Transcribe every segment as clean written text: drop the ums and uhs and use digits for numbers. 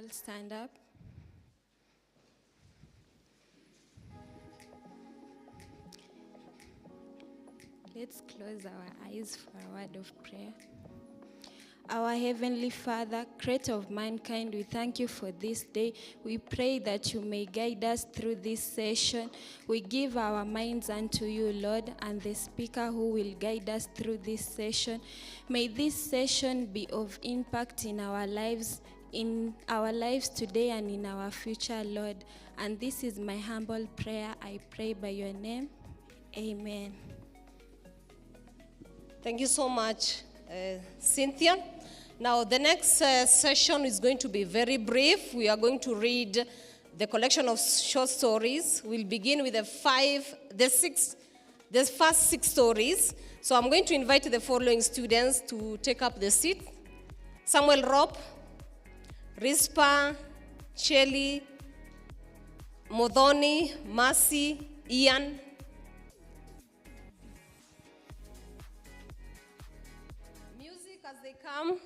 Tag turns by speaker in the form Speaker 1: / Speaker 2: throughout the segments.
Speaker 1: all stand up. Let's close our eyes for a word of prayer. Our Heavenly Father, Creator of mankind, we thank you for this day. We pray that you may guide us through this session. We give our minds unto you, Lord, and the speaker who will guide us through this session. May this session be of impact in our lives today and in our future, Lord. And this is my humble prayer. I pray by your name. Amen.
Speaker 2: Thank you so much, Cynthia. Now, the next session is going to be very brief. We are going to read the collection of short stories. We'll begin with the first six stories. So I'm going to invite the following students to take up the seat. Samuel Rob, Rispa, Shelly, Modoni, Mercy, Ian. Music as they come.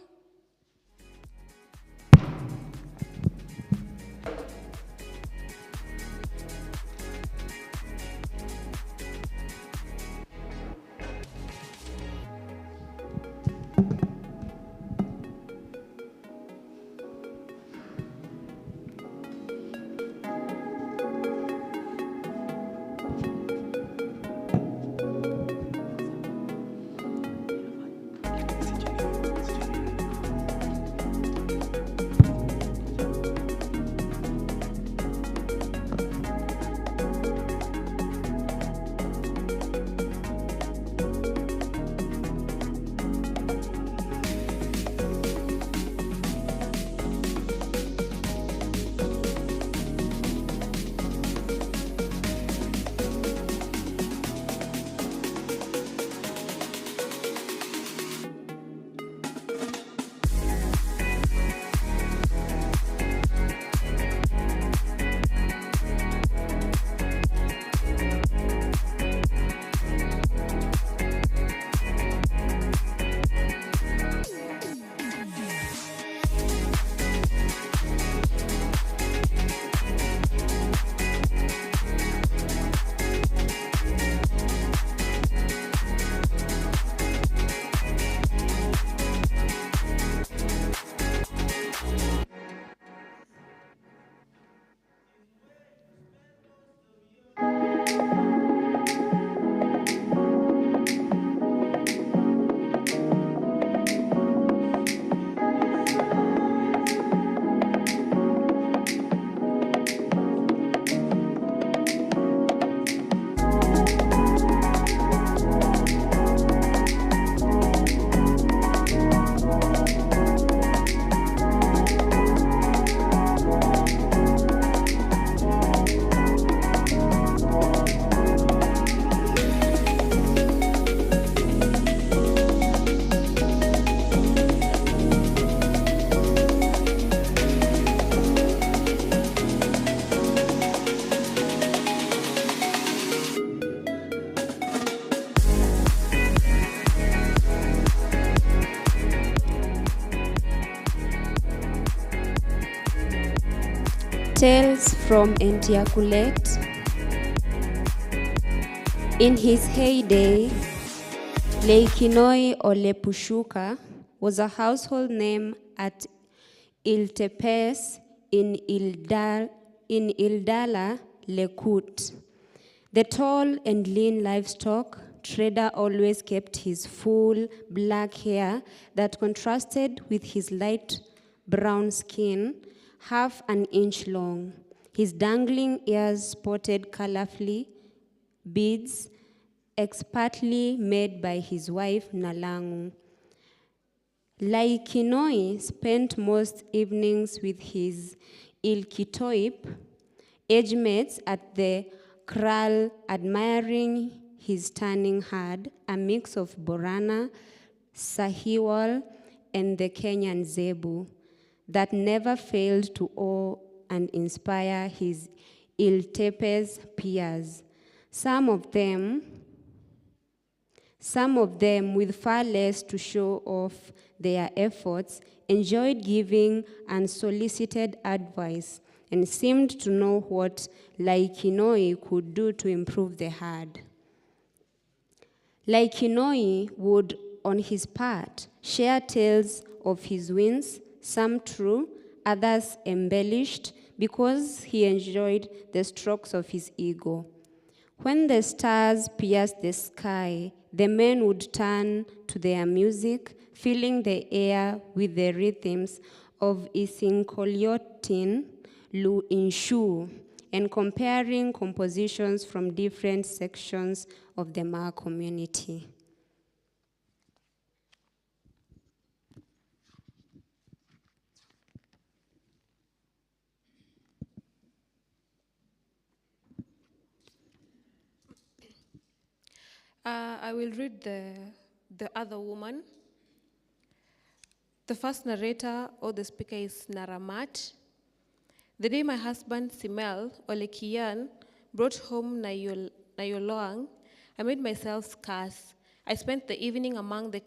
Speaker 3: Tales from Entiakulet. In his heyday, Leikinoi Olepushuka was a household name at Iltepes in Ildala, Lekut. The tall and lean livestock trader always kept his full black hair that contrasted with his light brown skin, half an inch long. His dangling ears sported colorfully beads expertly made by his wife Nalangu. Laikinoi spent most evenings with his Ilkitoip age mates at the kraal, admiring his stunning herd, a mix of Borana, Sahiwal, and the Kenyan Zebu, that never failed to awe and inspire his Iltepes peers. Some of them with far less to show off their efforts, enjoyed giving unsolicited advice, and seemed to know what Laikinoi could do to improve the herd. Laikinoi would, on his part, share tales of his wins, some true, others embellished, because he enjoyed the strokes of his ego. When the stars pierced the sky, the men would turn to their music, filling the air with the rhythms of Isinkoliotin, Lu Inshu, and comparing compositions from different sections of the Maa community.
Speaker 4: I will read the other woman. The first narrator or the speaker is Naramat. The day my husband Simel Olekian brought home Nayoloang, I made myself scarce. I spent the evening among the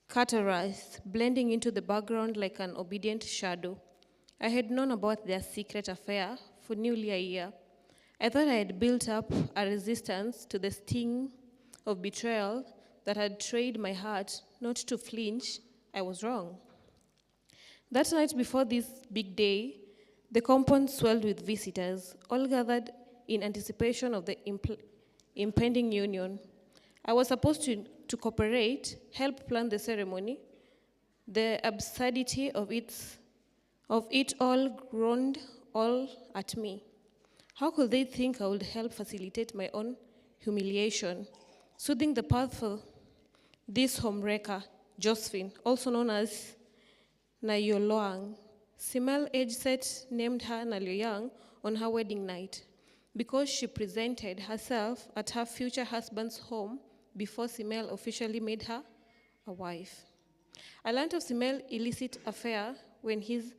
Speaker 4: caterers, blending into the background like an obedient shadow. I had known about their secret affair for nearly a year. I thought I had built up a resistance to the sting of betrayal that had trained my heart not to flinch. I was wrong. That night before this big day, the compound swelled with visitors, all gathered in anticipation of the impending union. I was supposed to cooperate, help plan the ceremony. The absurdity of it all groaned all at me. How could they think I would help facilitate my own humiliation? Soothing the path for this homewrecker, Josephine, also known as Nayoloang. Simel Edgeset named her Nayoloang on her wedding night because she presented herself at her future husband's home before Simel officially made her a wife. I learned of Simel's illicit affair when his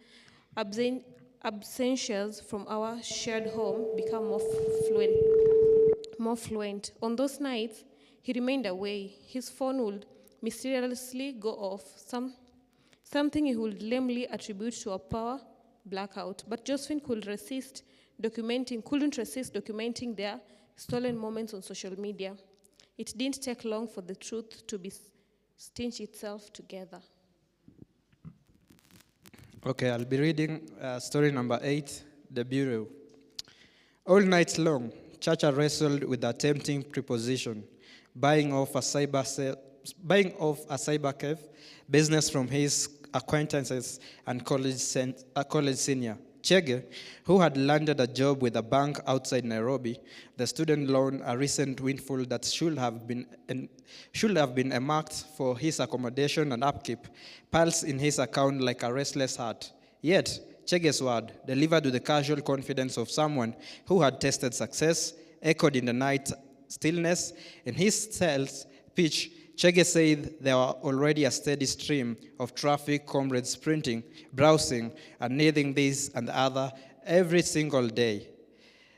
Speaker 4: absences from our shared home became more fluent. On those nights, he remained away. His phone would mysteriously go off, something he would lamely attribute to a power blackout. But Josephine couldn't resist documenting their stolen moments on social media. It didn't take long for the truth to be stitched itself together.
Speaker 5: Okay, I'll be reading story number 8, The Bureau. All night long, Chacha wrestled with the tempting preposition, buying off a cyber cave business from his acquaintances and college senior. Chege, who had landed a job with a bank outside Nairobi, the student loan, a recent windfall that should have been earmarked for his accommodation and upkeep, pulsed in his account like a restless heart. Yet, Chege's word, delivered with the casual confidence of someone who had tasted success, echoed in the night stillness. In his sales pitch, Chege said there were already a steady stream of traffic comrades sprinting, browsing, and needing this and the other every single day.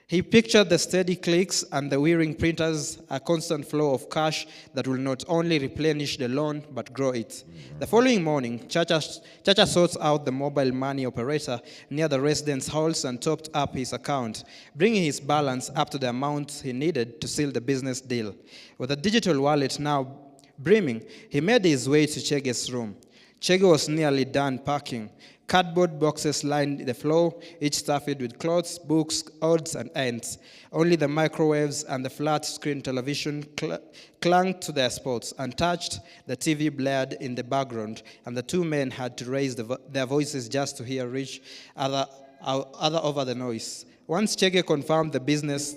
Speaker 5: He pictured the steady clicks and the whirring printers, a constant flow of cash that will not only replenish the loan, but grow it. The following morning, Chacha sought out the mobile money operator near the residence halls and topped up his account, bringing his balance up to the amount he needed to seal the business deal. With a digital wallet now brimming, he made his way to Chege's room. Chege was nearly done packing. Cardboard boxes lined the floor, each stuffed with clothes, books, odds, and ends. Only the microwaves and the flat-screen television clung to their spots. Untouched, the TV blared in the background, and the two men had to raise their voices just to hear each other over the noise. Once Chege confirmed the business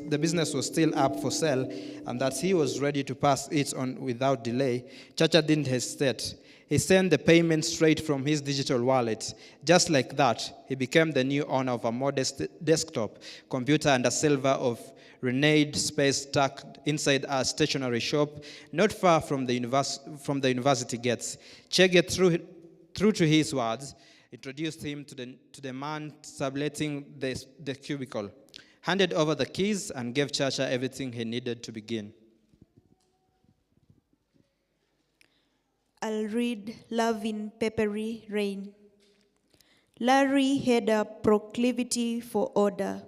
Speaker 5: was still up for sale and that he was ready to pass it on without delay, Chacha didn't hesitate. He sent the payment straight from his digital wallet. Just like that, he became the new owner of a modest desktop computer and a silver of reneged space tucked inside a stationery shop not far from the university gates. Chege, true to his words, introduced him to the man subletting the cubicle, handed over the keys, and gave Chacha everything he needed to begin.
Speaker 6: I'll read Love in Peppery Rain. Larry had a proclivity for order,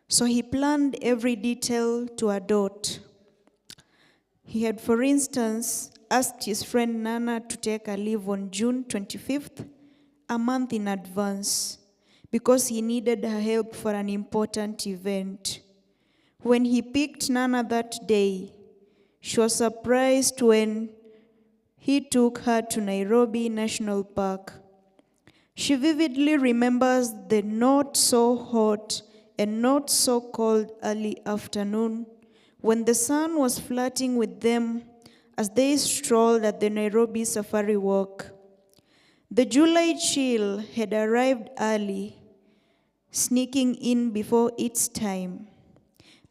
Speaker 6: so he planned every detail to a dot. He had, for instance, asked his friend Nana to take a leave on June 25th, a month in advance, because he needed her help for an important event. When he picked Nana that day, she was surprised when he took her to Nairobi National Park. She vividly remembers the not so hot and not so cold early afternoon when the sun was flirting with them as they strolled at the Nairobi Safari Walk. The July chill had arrived early, sneaking in before its time.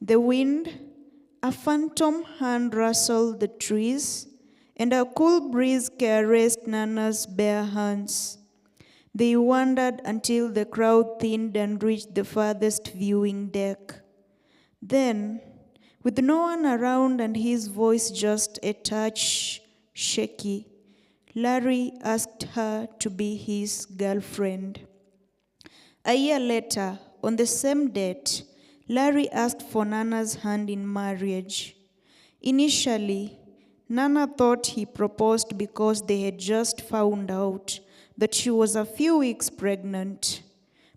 Speaker 6: The wind, a phantom hand rustled the trees, and a cool breeze caressed Nana's bare hands. They wandered until the crowd thinned and reached the farthest viewing deck. Then, with no one around and his voice just a touch shaky, Larry asked her to be his girlfriend. A year later, on the same date, Larry asked for Nana's hand in marriage. Initially, Nana thought he proposed because they had just found out that she was a few weeks pregnant.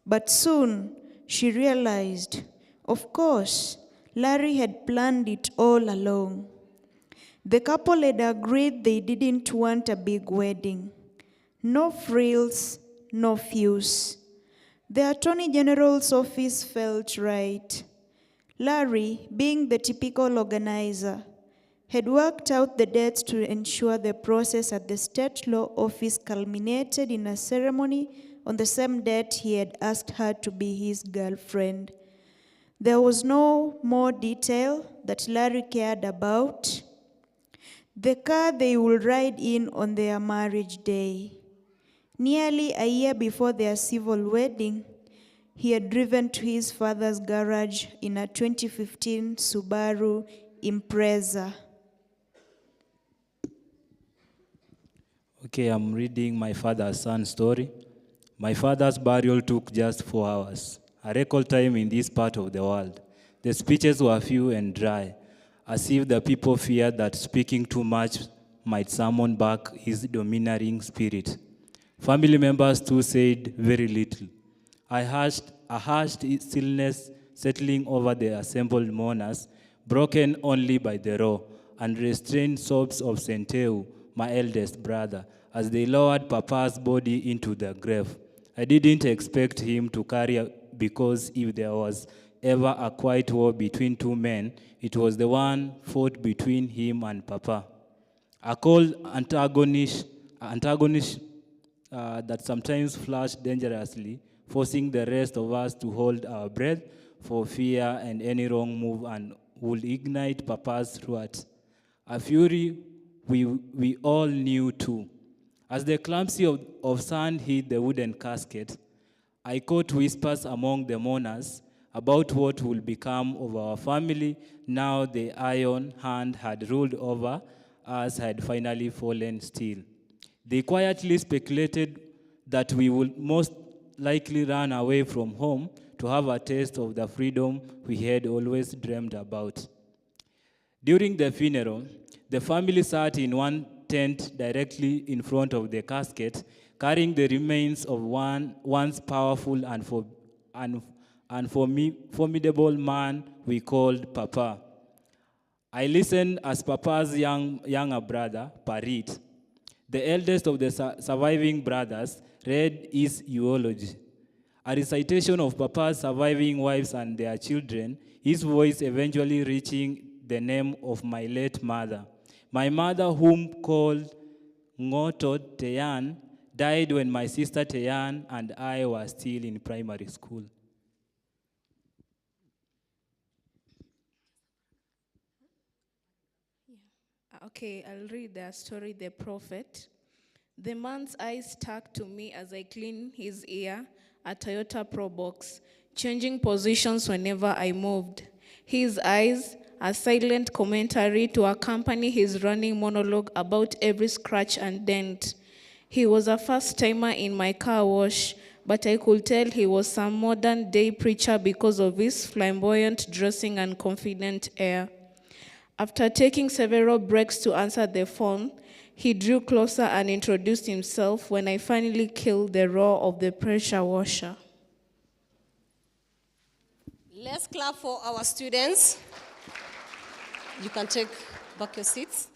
Speaker 6: But soon, she realized, of course, Larry had planned it all along. The couple had agreed they didn't want a big wedding. No frills, no fuse. The Attorney General's office felt right. Larry, being the typical organizer, had worked out the dates to ensure the process at the state law office culminated in a ceremony on the same date he had asked her to be his girlfriend. There was no more detail that Larry cared about. The car they would ride in on their marriage day. Nearly a year before their civil wedding, he had driven to his father's garage in a 2015 Subaru Impreza.
Speaker 7: Okay, I'm reading my father's son story. My father's burial took just 4 hours, a record time in this part of the world. The speeches were few and dry, as if the people feared that speaking too much might summon back his domineering spirit. Family members too said very little. A hushed stillness settling over the assembled mourners, broken only by the raw and restrained sobs of Senteu, my eldest brother, as they lowered Papa's body into the grave. I didn't expect him to carry, because if there was ever a quiet war between two men, it was the one fought between him and Papa. A cold antagonist that sometimes flashed dangerously, forcing the rest of us to hold our breath for fear and any wrong move and would ignite Papa's throat. A fury we all knew too. As the clumsy of sand hit the wooden casket, I caught whispers among the mourners about what would become of our family now the iron hand had ruled over us had finally fallen still. They quietly speculated that we would most likely run away from home to have a taste of the freedom we had always dreamed about. During the funeral, the family sat in one tent directly in front of the casket, carrying the remains of once powerful and formidable man we called Papa. I listened as Papa's younger brother, Parit, the eldest of the surviving brothers, read his eulogy. A recitation of Papa's surviving wives and their children, his voice eventually reaching the name of my late mother. My mother, whom called Ngoto Teyan, died when my sister Teyan and I were still in primary school.
Speaker 8: Okay, I'll read the story, The Prophet. The man's eyes stuck to me as I cleaned his ear, a Toyota Pro Box, changing positions whenever I moved. His eyes, a silent commentary to accompany his running monologue about every scratch and dent. He was a first-timer in my car wash, but I could tell he was some modern-day preacher because of his flamboyant dressing and confident air. After taking several breaks to answer the phone, he drew closer and introduced himself when I finally killed the roar of the pressure washer.
Speaker 2: Let's clap for our students. You can take back your seats.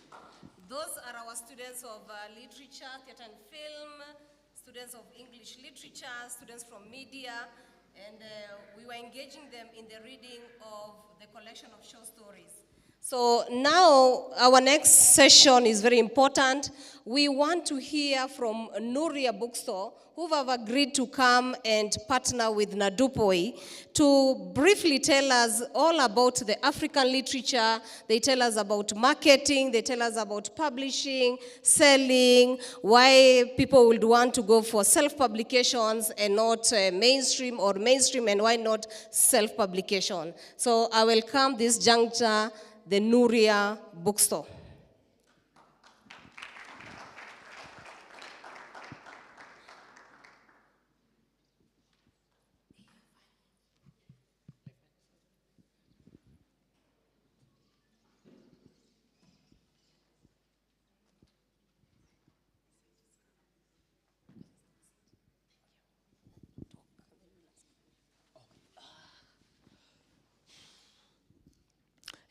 Speaker 2: Those are our students of literature, theater and film, students of English literature, students from media, and we were engaging them in the reading of the collection of short stories. So now our next session is very important. We want to hear from Nuria Bookstore, who have agreed to come and partner with Nadupoi to briefly tell us all about the African literature. They tell us about marketing, they tell us about publishing, selling, why people would want to go for self-publications and not mainstream, or mainstream and why not self-publication. So I welcome this juncture the Nuria Bookstore.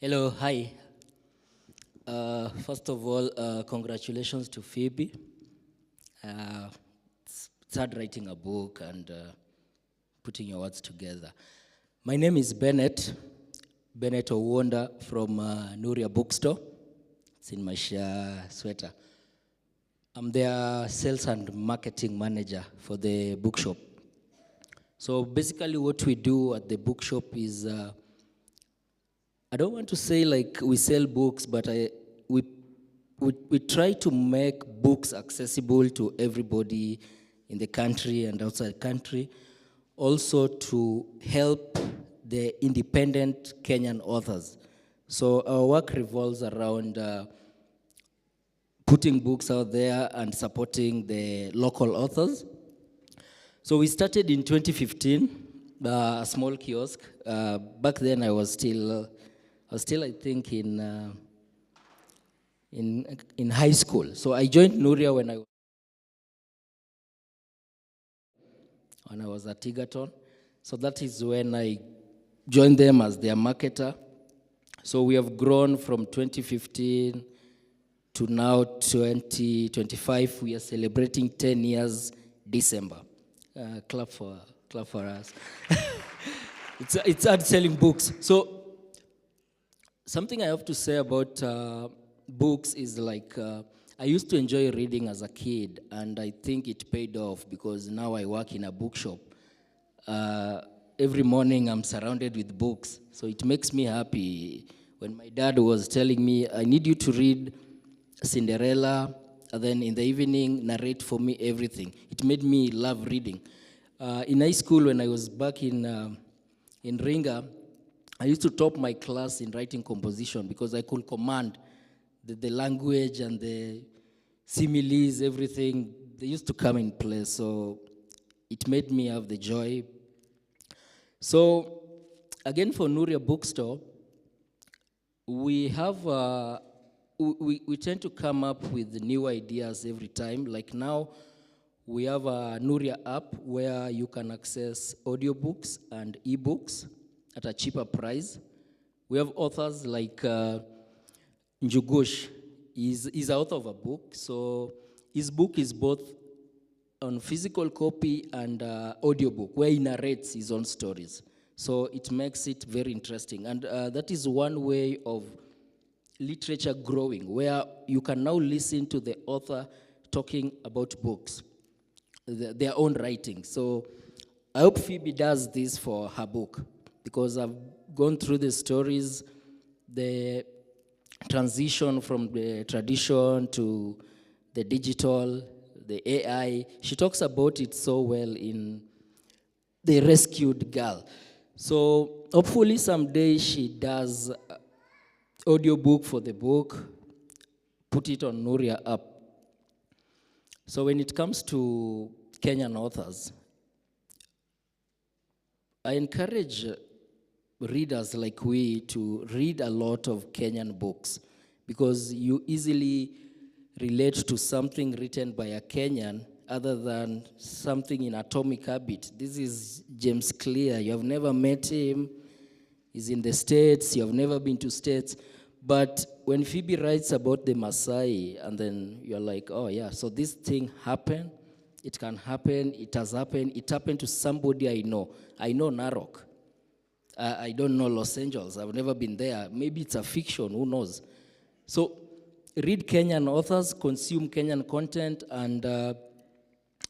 Speaker 9: Hello, hi. First of all, congratulations to Phoebe. It's hard writing a book and putting your words together. My name is Bennett Owonda from Nuria Bookstore. It's in my sweater. I'm their sales and marketing manager for the bookshop. So basically what we do at the bookshop is I don't want to say like we sell books, but we try to make books accessible to everybody in the country and outside the country. Also to help the independent Kenyan authors. So our work revolves around putting books out there and supporting the local authors. So we started in 2015, a small kiosk. Back then I was still I think in high school. So I joined Nuria when I was at Egerton. So that is when I joined them as their marketer. So we have grown from 2015 to now 2025. We are celebrating 10 years December. Clap for us. It's hard selling books. So something I have to say about books is like, I used to enjoy reading as a kid, and I think it paid off because now I work in a bookshop. Every morning I'm surrounded with books, so it makes me happy. When my dad was telling me, I need you to read Cinderella, and then in the evening narrate for me everything, it made me love reading. In high school, when I was back in Ringa, I used to top my class in writing composition because I could command the language and the similes, everything. They used to come in place, so it made me have the joy. So, again, for Nuria Bookstore, we have, we tend to come up with new ideas every time. Like now, we have a Nuria app where you can access audiobooks and ebooks at a cheaper price. We have authors like Njugush. He's the author of a book. So his book is both on physical copy and audiobook, where he narrates his own stories. So it makes it very interesting. And that is one way of literature growing, where you can now listen to the author talking about books, their own writing. So I hope Phoebe does this for her book, because I've gone through the stories, the transition from the tradition to the digital, the AI. She talks about it so well in The Rescued Girl. So hopefully someday she does audiobook for the book, put it on Nuria app. So when it comes to Kenyan authors, I encourage readers like we to read a lot of Kenyan books because you easily relate to something written by a Kenyan other than something in Atomic Habit. This is James Clear. You have never met him. He's in the States. You have never been to States. But when Phoebe writes about the Maasai, and then you're like, oh yeah, so this thing happened. It can happen. It has happened. It happened to somebody I know. I know Narok. I don't know Los Angeles. I've never been there. Maybe it's a fiction. Who knows? So read Kenyan authors, consume Kenyan content, and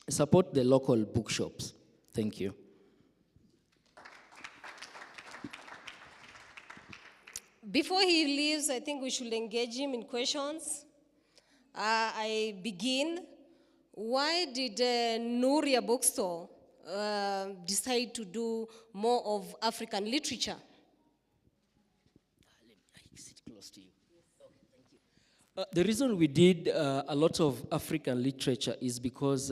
Speaker 9: support the local bookshops. Thank you.
Speaker 2: Before he leaves, I think we should engage him in questions. I begin. Why did Nuria Bookstore decide to do more of African literature?
Speaker 9: Sit close to you. Okay, thank you. The reason we did a lot of African literature is because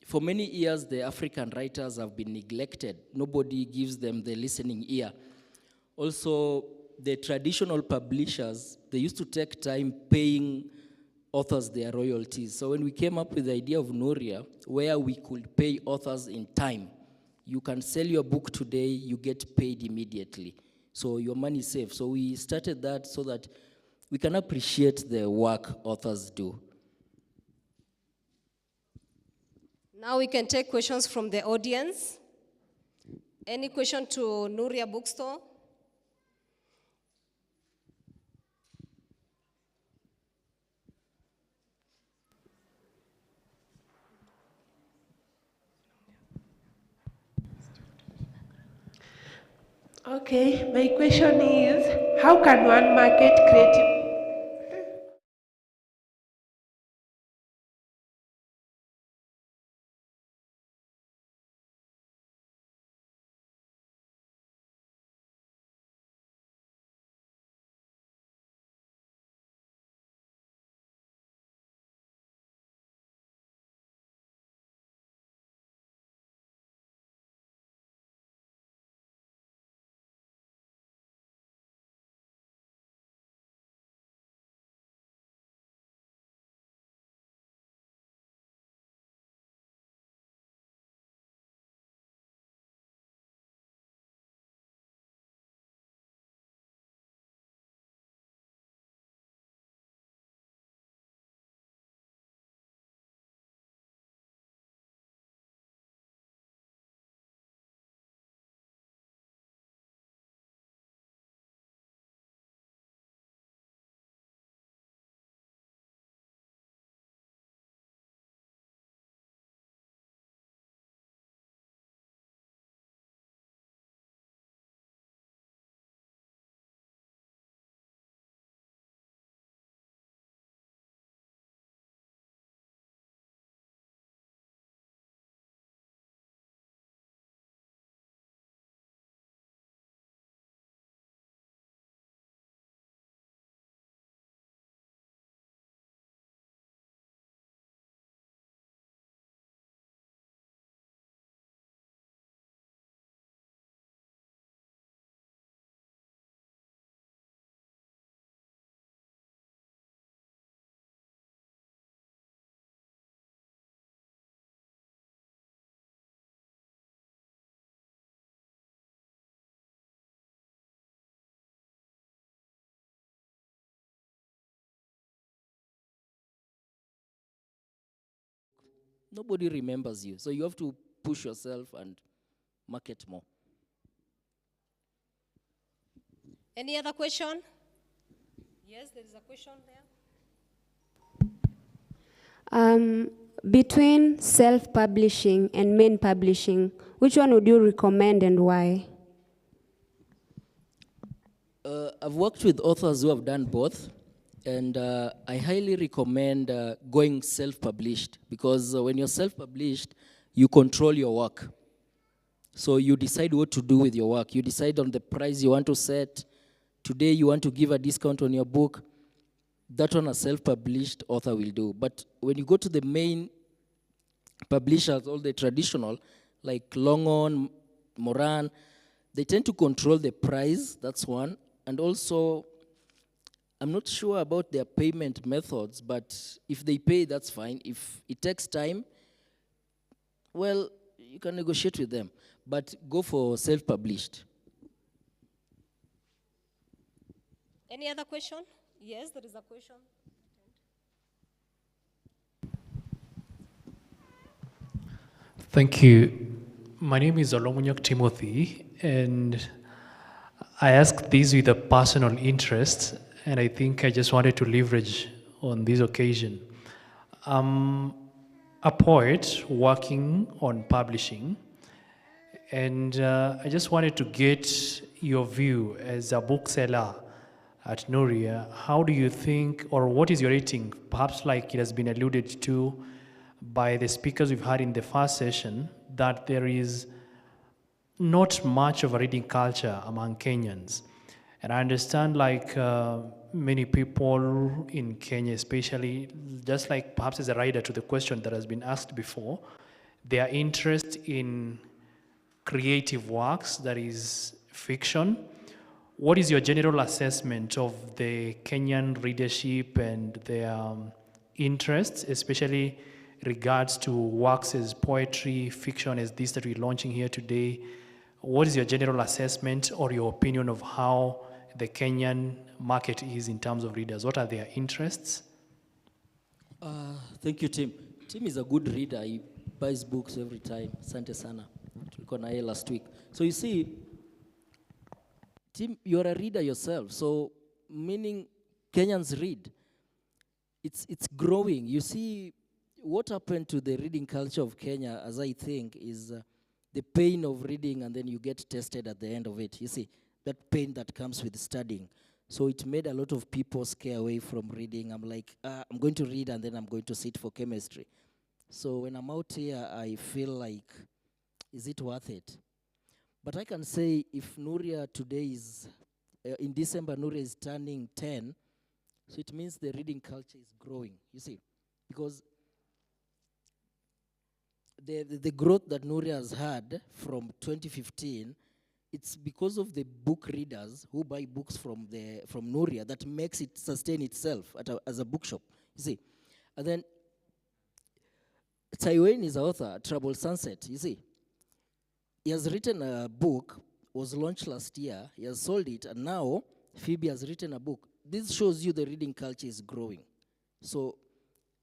Speaker 9: for many years the African writers have been neglected. Nobody gives them the listening ear. Also, the traditional publishers, they used to take time paying authors their royalties. So when we came up with the idea of Nuria, where we could pay authors in time, you can sell your book today, you get paid immediately. So your money is safe. So we started that so that we can appreciate the work authors do.
Speaker 2: Now we can take questions from the audience. Any question to Nuria Bookstore?
Speaker 10: Okay, my question is, how can one market creative?
Speaker 9: Nobody remembers you. So you have to push yourself and market more.
Speaker 2: Any other question? Yes, there is a question there.
Speaker 3: Between self-publishing and main publishing, which one would you recommend and why?
Speaker 9: I've worked with authors who have done both, and I highly recommend going self-published because when you're self-published, you control your work. So you decide what to do with your work. You decide on the price you want to set. today you want to give a discount on your book, that one a self-published author will do. But when you go to the main publishers, all the traditional, like Longhorn, Moran, they tend to control the price, that's one. And also, I'm not sure about their payment methods, but if they pay, that's fine. If it takes time, well, you can negotiate with them. But go for self-published.
Speaker 2: Any other question? Yes, there is a question.
Speaker 11: Thank you. My name is Olomunyok Timothy, and I ask this with a personal interest, and I think I just wanted to leverage on this occasion. I'm a poet working on publishing, and I just wanted to get your view as a bookseller at Nuria. How do you think, or what is your rating, perhaps like it has been alluded to by the speakers we've had in the first session, that there is not much of a reading culture among Kenyans. And I understand like many people in Kenya especially, just like perhaps as a rider to the question that has been asked before, their interest in creative works, that is fiction. What is your general assessment of the Kenyan readership and their interests, especially regards to works as poetry, fiction as this that we're launching here today? What is your general assessment or your opinion of how the Kenyan market is in terms of readers? What are their interests?
Speaker 9: Thank you, Tim. Tim is a good reader. He buys books every time. Asante sana. Tulikuwa na yeye last week. So you see, Tim, you're a reader yourself. So meaning Kenyans read. It's growing. You see, what happened to the reading culture of Kenya, as I think, is the pain of reading, and then you get tested at the end of it. You see, that pain that comes with studying. So it made a lot of people scare away from reading. I'm like, I'm going to read and then I'm going to sit for chemistry. So when I'm out here, I feel like, is it worth it? But I can say if Nuria today is, in December, Nuria is turning 10, so it means the reading culture is growing, you see. Because the growth that Nuria has had from 2015, it's because of the book readers who buy books from Nuria that makes it sustain itself as a bookshop, you see. And then Taiwan is an author, Troubled Sunset, you see. He has written a book, was launched last year, he has sold it, and now Phoebe has written a book. This shows you the reading culture is growing. So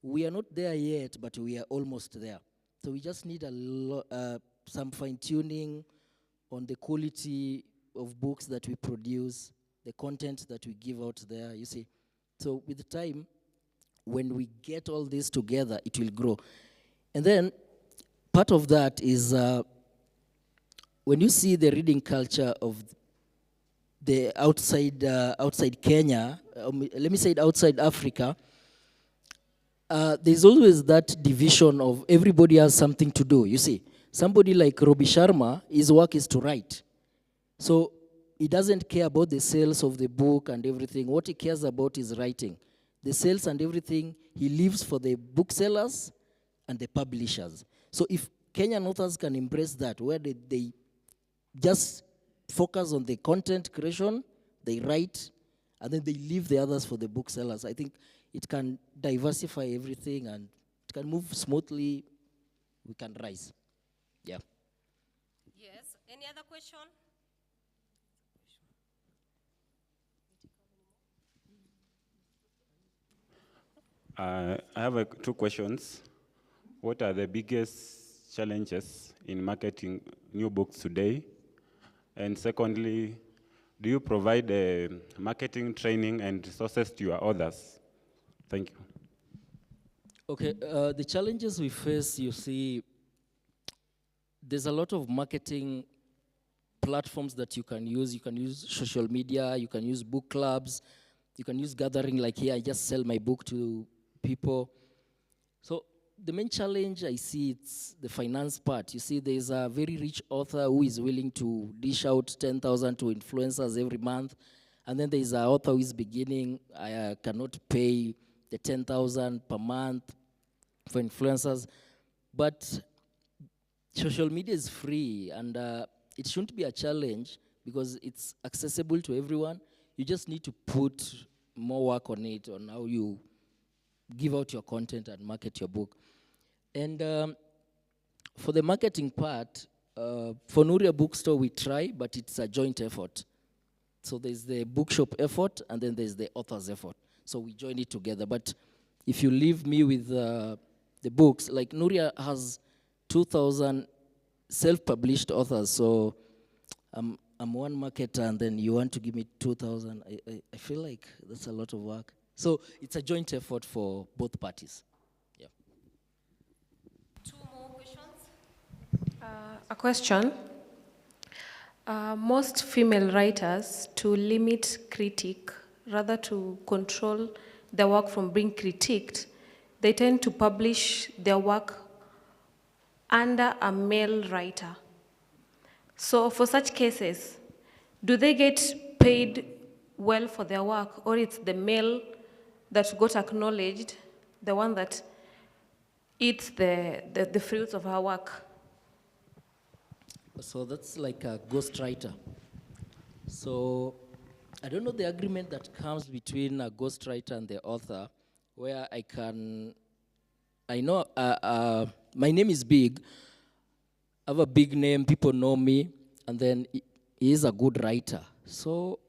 Speaker 9: we are not there yet, but we are almost there. So we just need some fine-tuning on the quality of books that we produce, the content that we give out there, you see. So with time, when we get all this together, it will grow. And then part of that is when you see the reading culture of the outside Kenya, let me say it outside Africa, there's always that division of everybody has something to do, you see. Somebody like Robi Sharma, his work is to write. So he doesn't care about the sales of the book and everything. What he cares about is writing. The sales and everything, he lives for the booksellers and the publishers. So if Kenyan authors can embrace that, where they just focus on the content creation, they write, and then they leave the others for the booksellers, I think it can diversify everything and it can move smoothly, we can rise. Yeah.
Speaker 2: Yes. Any other question?
Speaker 12: I have two questions. What are the biggest challenges in marketing new books today? And secondly, do you provide marketing training and resources to your authors? Thank you.
Speaker 9: Okay, the challenges we face, you see, there's a lot of marketing platforms that you can use. You can use social media, you can use book clubs, you can use gathering like here, I just sell my book to people. So the main challenge I see, it's the finance part. You see, there's a very rich author who is willing to dish out 10,000 to influencers every month, And then there's an author who is beginning, I cannot pay the 10,000 per month for influencers. But social media is free, and it shouldn't be a challenge because it's accessible to everyone. You just need to put more work on it, on how you give out your content and market your book. And for the marketing part, for Nuria Bookstore, we try, but it's a joint effort. So there's the bookshop effort, and then there's the author's effort. So we join it together. But if you leave me with the books, like Nuria has 2,000 self-published authors, so I'm one marketer, and then you want to give me 2,000. I feel like that's a lot of work. So it's a joint effort for both parties. Yeah.
Speaker 2: Two more questions.
Speaker 4: A question. Most female writers, to limit critique, rather to control their work from being critiqued, they tend to publish their work under a male writer. So for such cases, do they get paid well for their work, or it's the male that got acknowledged, the one that eats the fruits of her work?
Speaker 9: So that's like a ghostwriter. So I don't know the agreement that comes between a ghostwriter and the author, where I know my name is big, I have a big name, people know me, and then he is a good writer. So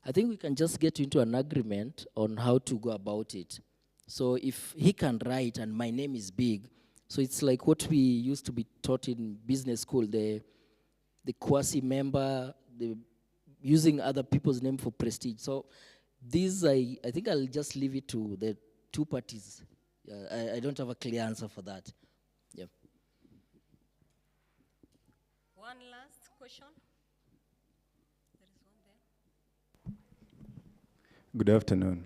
Speaker 9: I think we can just get into an agreement on how to go about it. So if he can write and my name is big, so it's like what we used to be taught in business school, the quasi-member, using other people's name for prestige. So these, I think I'll just leave it to the two parties. I don't have a clear answer for that. Yeah.
Speaker 2: One last question. There is one there.
Speaker 13: Good afternoon.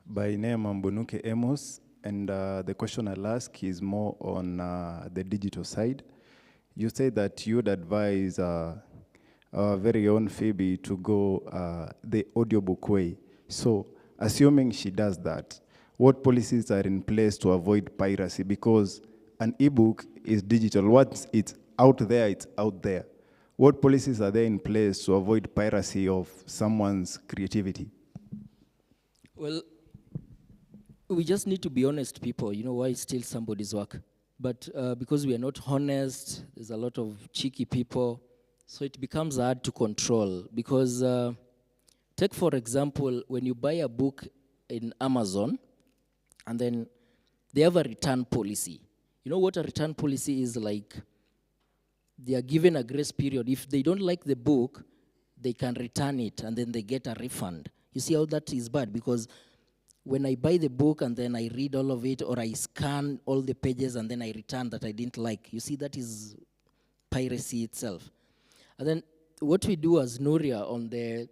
Speaker 13: By name, I'm Bonuke Amos, and the question I'll ask is more on the digital side. You say that you'd advise our very own Phoebe to go the audiobook way. So, assuming she does that, what policies are in place to avoid piracy? Because an ebook is digital. Once it's out there, it's out there. What policies are there in place to avoid piracy of someone's creativity?
Speaker 9: Well, we just need to be honest, people. You know, why steal somebody's work? But because we are not honest, there's a lot of cheeky people, so it becomes hard to control. Because take, for example, when you buy a book in Amazon, and then they have a return policy. You know what a return policy is like? They are given a grace period. If they don't like the book, they can return it, and then they get a refund. You see how that is bad? Because when I buy the book and then I read all of it, or I scan all the pages and then I return that I didn't like, you see, that is piracy itself. And then what we do as Nuria on the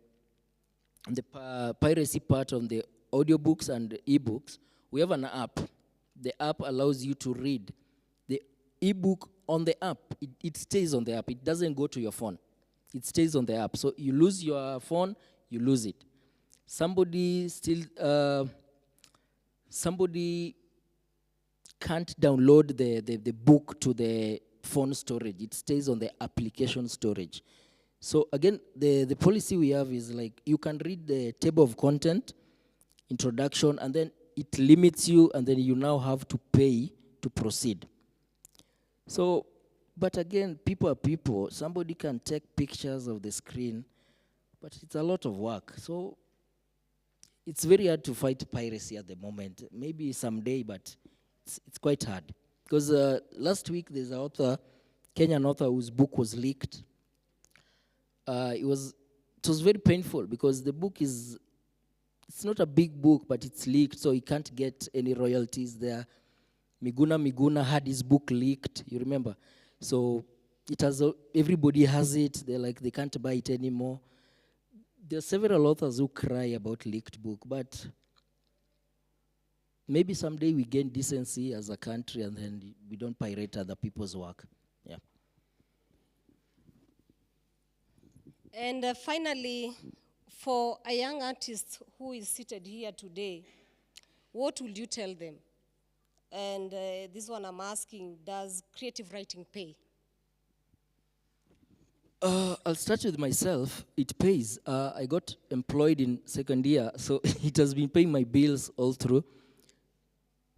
Speaker 9: piracy part on the audiobooks and ebooks, we have an app. The app allows you to read the ebook on the app. It stays on the app. It doesn't go to your phone. It stays on the app. So you lose your phone, you lose it. Somebody can't download the book to the phone storage. It stays on the application storage. So again, the policy we have is like you can read the table of content, introduction, and then it limits you, and then you now have to pay to proceed. So, but again, people are people. Somebody can take pictures of the screen, but it's a lot of work. So it's very hard to fight piracy at the moment. Maybe someday, but it's quite hard. Because last week there's an author, Kenyan author, whose book was leaked. It was very painful because the book it's not a big book, but it's leaked, so he can't get any royalties there. Miguna had his book leaked, you remember? So everybody has it. They're like, they can't buy it anymore. There are several authors who cry about leaked book, but maybe someday we gain decency as a country and then we don't pirate other people's work. Yeah.
Speaker 2: And finally, For a young artist who is seated here today, what would you tell them? And this one I'm asking, does creative writing pay?
Speaker 9: I'll start with myself. It pays. I got employed in second year, so it has been paying my bills all through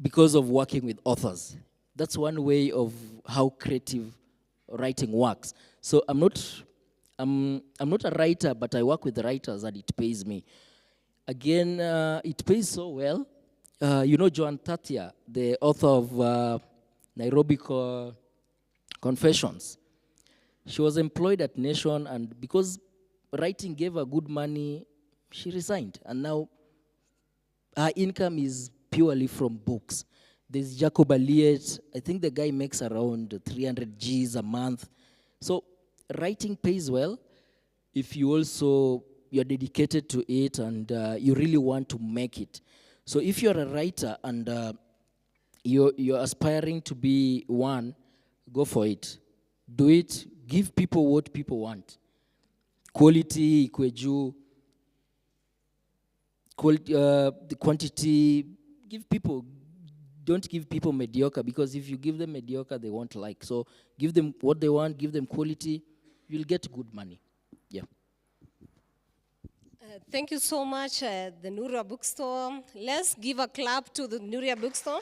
Speaker 9: because of working with authors. That's one way of how creative writing works. So I'm not a writer, but I work with writers and it pays me. Again, it pays so well. You know Joan Tatia, the author of Nairobi Confessions. She was employed at Nation, and because writing gave her good money, she resigned. And now her income is purely from books. There's Jacob Elliott. I think the guy makes around 300 Gs a month. So writing pays well if you're dedicated to it and you really want to make it. So if you're a writer and you're aspiring to be one, go for it. Do it. Give people what people want. Quality, the quantity. Don't give people mediocre, because if you give them mediocre, they won't like. So give them what they want, give them quality, you'll get good money. Yeah.
Speaker 2: Thank you so much, the Nuria Bookstore. Let's give a clap to the Nuria Bookstore.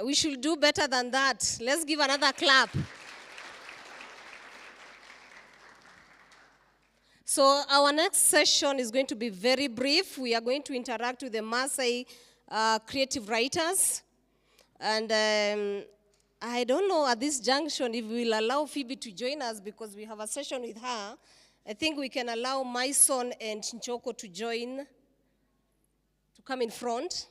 Speaker 2: We should do better than that. Let's give another clap. So our next session is going to be very brief. We are going to interact with the Maasai creative writers. And I don't know at this junction if we will allow Phoebe to join us because we have a session with her. I think we can allow Maison and Chinchoko to join, to come in front.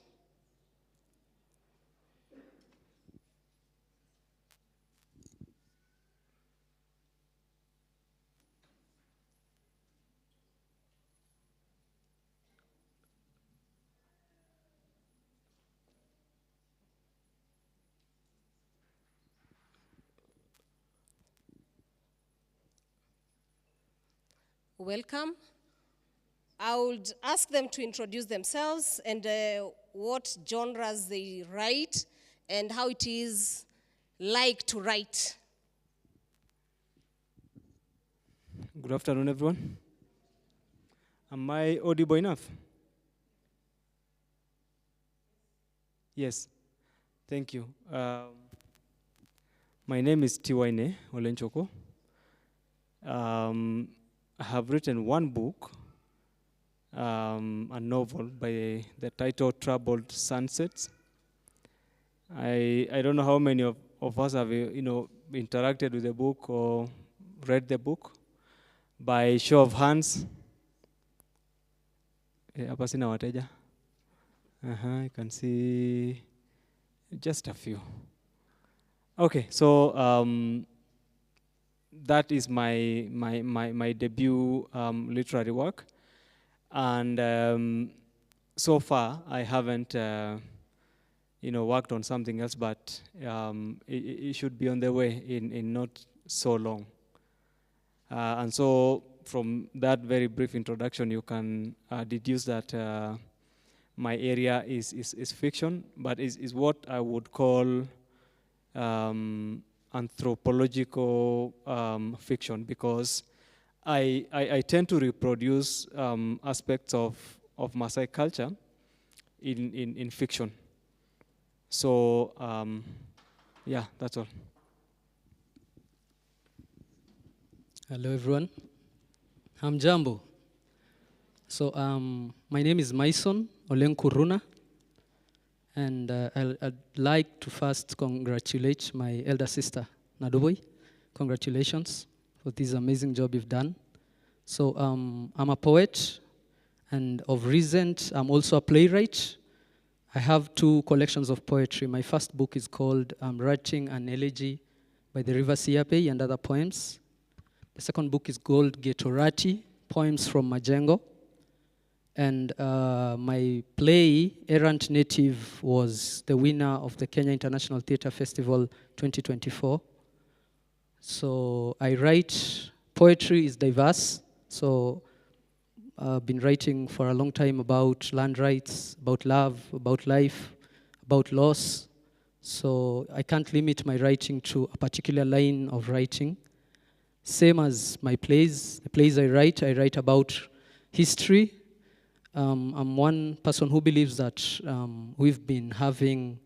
Speaker 2: Welcome. I would ask them to introduce themselves and what genres they write and how it is like to write.
Speaker 14: Good afternoon, everyone. Am I audible enough? Yes. Thank you. My name is Tiwaine Olenchoko. I have written one book, a novel by the title Troubled Sunsets. I don't know how many of us have interacted with the book or read the book. By show of hands. Hapa sina wateja. I can see just a few. Okay, so that is my debut literary work, and so far I haven't worked on something else, but it should be on the way in not so long. And so from that very brief introduction, you can deduce that my area is fiction, but is what I would call anthropological fiction, because I tend to reproduce aspects of Maasai culture in fiction. So yeah, that's all.
Speaker 15: Hello, everyone. I'm Jambo. So my name is Maison Olenkuruna, and I'd like to first congratulate my elder sister, Nadupoi. Congratulations for this amazing job you've done. So I'm a poet, and of recent, I'm also a playwright. I have 2 collections of poetry. My first book is called Writing an Elegy by the River Siape and Other Poems. The second book is called Getorati, Poems from Majengo. And my play, Errant Native, was the winner of the Kenya International Theatre Festival 2024. So I write poetry is diverse. So I've been writing for a long time about land rights, about love, about life, about loss. So I can't limit my writing to a particular line of writing. Same as my plays. The plays I write about history. I'm one person who believes that we've been having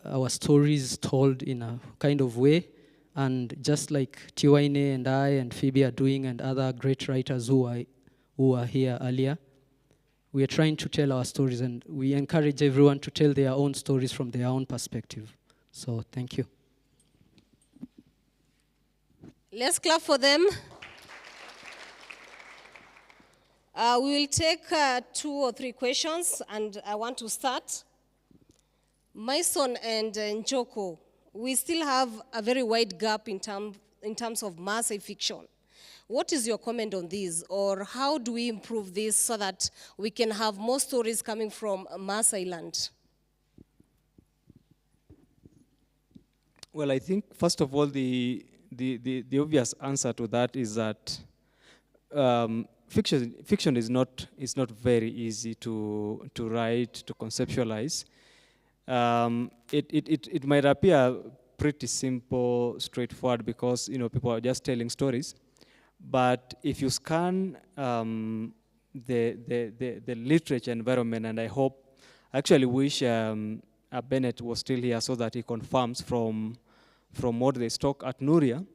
Speaker 15: our stories told in a kind of way. And just like Tiwaine and I and Phoebe are doing, and other great writers who are here earlier, we are trying to tell our stories, and we encourage everyone to tell their own stories from their own perspective. So thank you.
Speaker 2: Let's clap for them. We will take 2 or 3 questions, and I want to start. Mason and Njoko, we still have a very wide gap in terms of Maasai fiction. What is your comment on this, or how do we improve this so that we can have more stories coming from Maasai land?
Speaker 14: Well, I think, first of all, the obvious answer to that is that fiction is not very easy to write, to conceptualize. It might appear pretty simple, straightforward, because people are just telling stories. But if you scan the literature environment, and I actually wish Bennett was still here so that he confirms from what they stock at Nuria,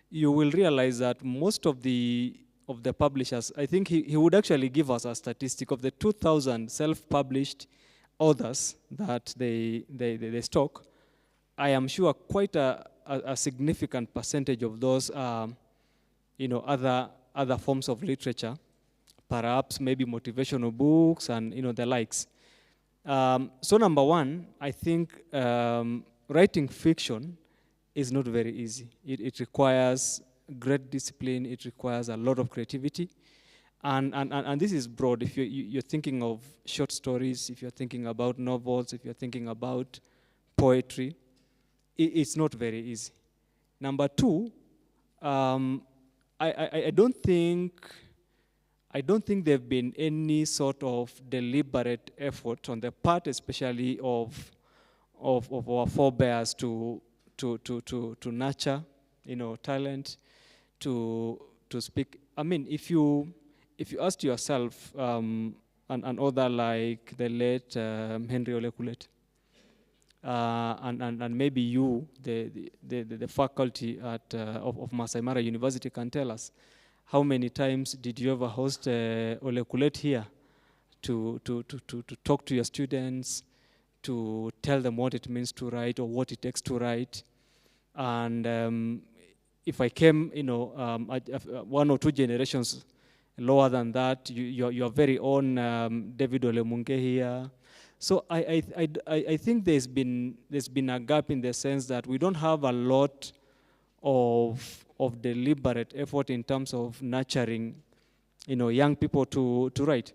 Speaker 14: you will realize that most of the publishers, I think he would actually give us a statistic of the 2,000 self-published authors that they stock. I am sure quite a significant percentage of those are other forms of literature, perhaps maybe motivational books and the likes. So number one, I think writing fiction is not very easy. It requires great discipline. It requires a lot of creativity. And this is broad. If you're thinking of short stories, if you're thinking about novels, if you're thinking about poetry, it's not very easy. Number two, I don't think there've been any sort of deliberate effort on the part, especially of our forebears, to nurture, talent, to speak. I mean, if you asked yourself, an author like the late Henry Olekulet, and maybe you, the faculty of Maasai Mara University, can tell us, how many times did you ever host Olekulet here to talk to your students, to tell them what it means to write or what it takes to write? And if I came, 1 or 2 generations lower than that, your very own David Olemunge here. So I think there's been a gap in the sense that we don't have a lot of deliberate effort in terms of nurturing, young people to write.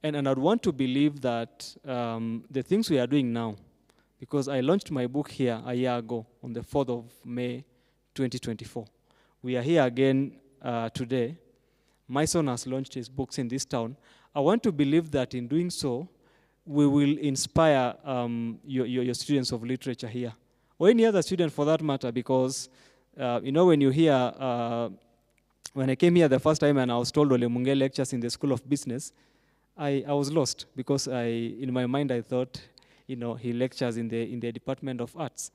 Speaker 14: And I'd want to believe that the things we are doing now, because I launched my book here a year ago on the 4th of May, 2024. We are here again today. My son has launched his books in this town. I want to believe that in doing so, we will inspire your students of literature here, or any other student for that matter, because when you hear, when I came here the first time and I was told Ole Munge lectures in the School of Business, I was lost, because in my mind I thought, he lectures in the Department of Arts.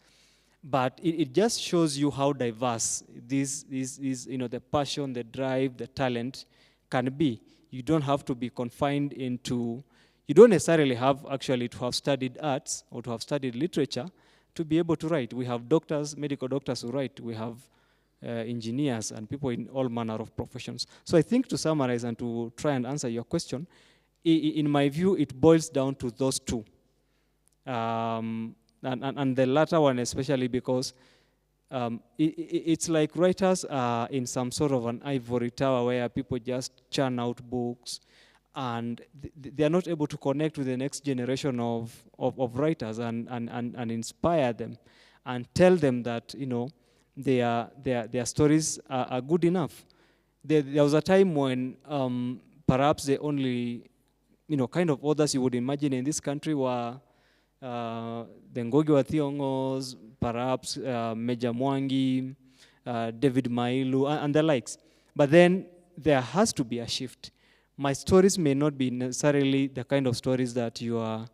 Speaker 14: But it just shows you how diverse this the passion, the drive, the talent can be. You don't have to be confined into, you don't necessarily have actually to have studied arts or to have studied literature to be able to write. We have doctors, medical doctors who write. We have engineers and people in all manner of professions. So I think, to summarize and to try and answer your question, in my view, it boils down to those two. And the latter one especially, because it's like writers are in some sort of an ivory tower where people just churn out books, and they are not able to connect with the next generation of writers and inspire them and tell them that, their stories are good enough. There was a time when perhaps the only kind of authors you would imagine in this country were the Ngugi wa Thiong'os, perhaps Meja Mwangi, David Mailu, and the likes. But then there has to be a shift. My stories may not be necessarily the kind of stories that your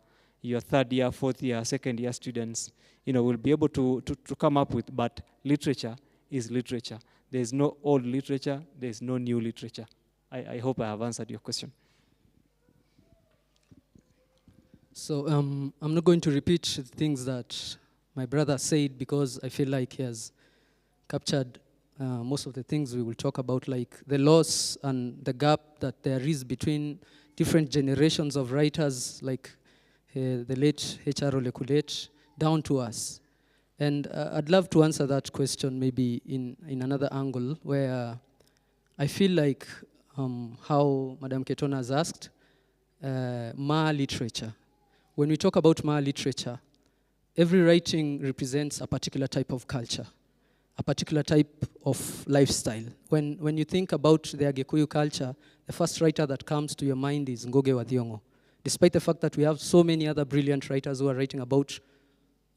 Speaker 14: third year, fourth year, second year students will be able to come up with, but literature is literature. There is no old literature, there is no new literature. I hope I have answered your question.
Speaker 15: So I'm not going to repeat things that my brother said because I feel like he has captured most of the things we will talk about, like the loss and the gap that there is between different generations of writers, like the late H.R. Ole Kulet, down to us. And I'd love to answer that question maybe in another angle, where I feel like how Madam Ketona has asked, Maa literature. When we talk about Maa literature, every writing represents a particular type of culture, a particular type of lifestyle. When you think about the Agikuyu culture, the first writer that comes to your mind is Ngugi wa Thiong'o, despite the fact that we have so many other brilliant writers who are writing about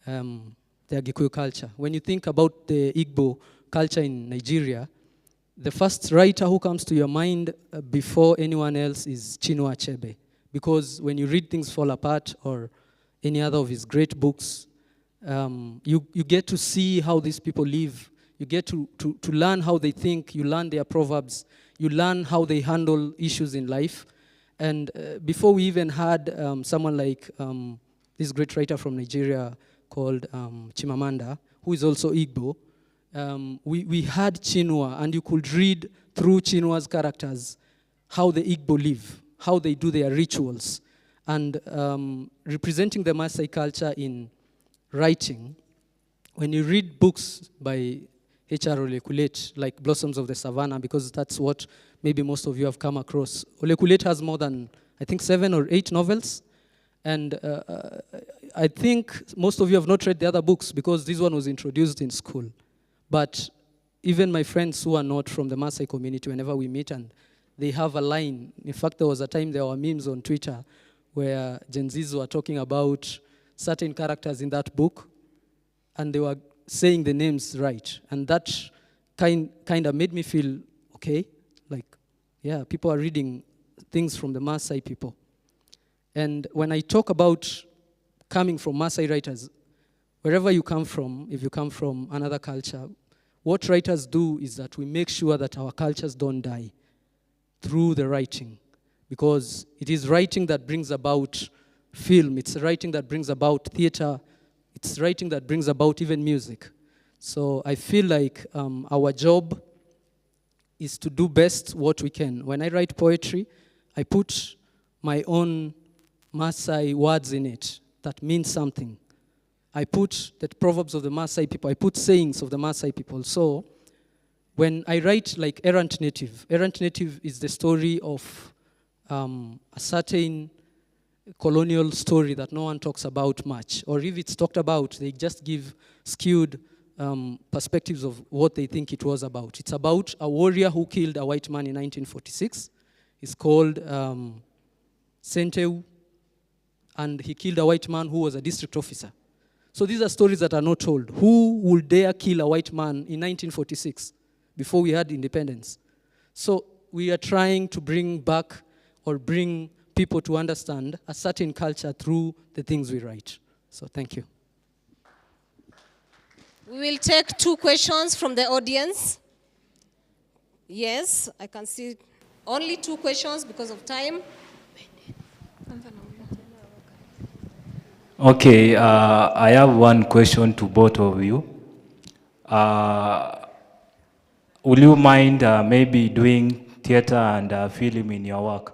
Speaker 15: the Agikuyu culture. When you think about the Igbo culture in Nigeria, the first writer who comes to your mind before anyone else is Chinua Achebe. Because when you read Things Fall Apart or any other of his great books, you get to see how these people live. You get to learn how they think. You learn their proverbs. You learn how they handle issues in life. And before we even had someone like this great writer from Nigeria called Chimamanda, who is also Igbo, we had Chinua, and you could read through Chinua's characters how the Igbo live, how they do their rituals. And representing the Maasai culture in writing, when you read books by H.R. Ole Kulet, like Blossoms of the Savannah, because that's what maybe most of you have come across. Ole Kulet has more than, I think, 7 or 8 novels. And I think most of you have not read the other books because this one was introduced in school. But even my friends who are not from the Maasai community, whenever we meet and they have a line. In fact, there was a time there were memes on Twitter where Gen Zs were talking about certain characters in that book, and they were saying the names right. And that kind of made me feel, okay, like, yeah, people are reading things from the Maasai people. And when I talk about coming from Maasai writers, wherever you come from, if you come from another culture, what writers do is that we make sure that our cultures don't die through the writing, because it is writing that brings about film, it's writing that brings about theater, it's writing that brings about even music. So I feel like our job is to do best what we can. When I write poetry, I put my own Maasai words in it that mean something. I put the proverbs of the Maasai people, I put sayings of the Maasai people. So when I write like Errant Native is the story of a certain colonial story that no one talks about much. Or if it's talked about, they just give skewed perspectives of what they think it was about. It's about a warrior who killed a white man in 1946. He's called Senteu, and he killed a white man who was a district officer. So these are stories that are not told. Who would dare kill a white man in 1946? Before we had independence. So we are trying to bring back or bring people to understand a certain culture through the things we write. So thank you.
Speaker 2: We will take 2 questions from the audience. Yes, I can see only 2 questions because of time.
Speaker 7: Okay, I have one question to both of you. Will you mind maybe doing theater and film in your work?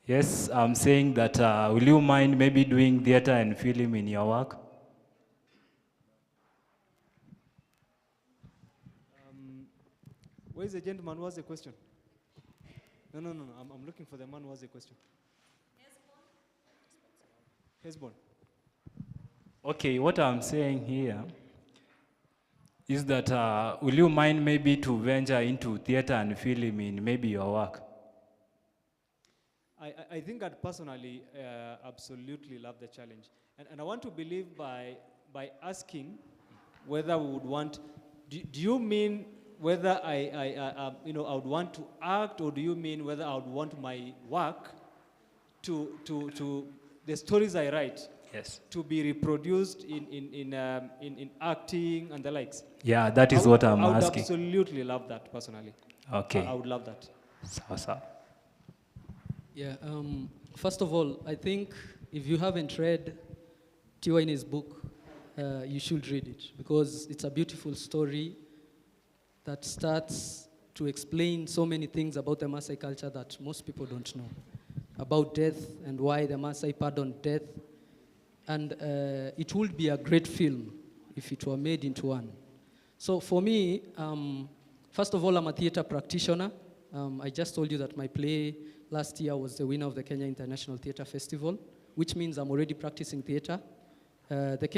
Speaker 7: Yes, I'm saying that will you mind maybe doing theater and film in your work?
Speaker 14: Where is the gentleman who has the question? No. I'm looking for the man who has the question. Hesbon.
Speaker 7: Okay, what I'm saying here is that will you mind maybe to venture into theater and film in maybe your work?
Speaker 14: I think I'd personally absolutely love the challenge. And I want to believe by asking whether we would want, do you mean whether I would want to act, or do you mean whether I would want my work to the stories I write,
Speaker 7: yes,
Speaker 14: to be reproduced in acting and the likes?
Speaker 7: Yeah, that is what I'm
Speaker 14: asking. I would
Speaker 7: asking.
Speaker 14: absolutely love that personally.
Speaker 7: Okay.
Speaker 14: I would love that.
Speaker 7: So.
Speaker 15: Yeah, first of all, I think if you haven't read Tiwaine's book, you should read it, because it's a beautiful story that starts to explain so many things about the Maasai culture that most people don't know, about death and why the Maasai pardon death. And it would be a great film if it were made into one. So for me, first of all, I'm a theater practitioner. I just told you that my play last year was the winner of the Kenya International Theatre Festival, which means I'm already practicing theatre. The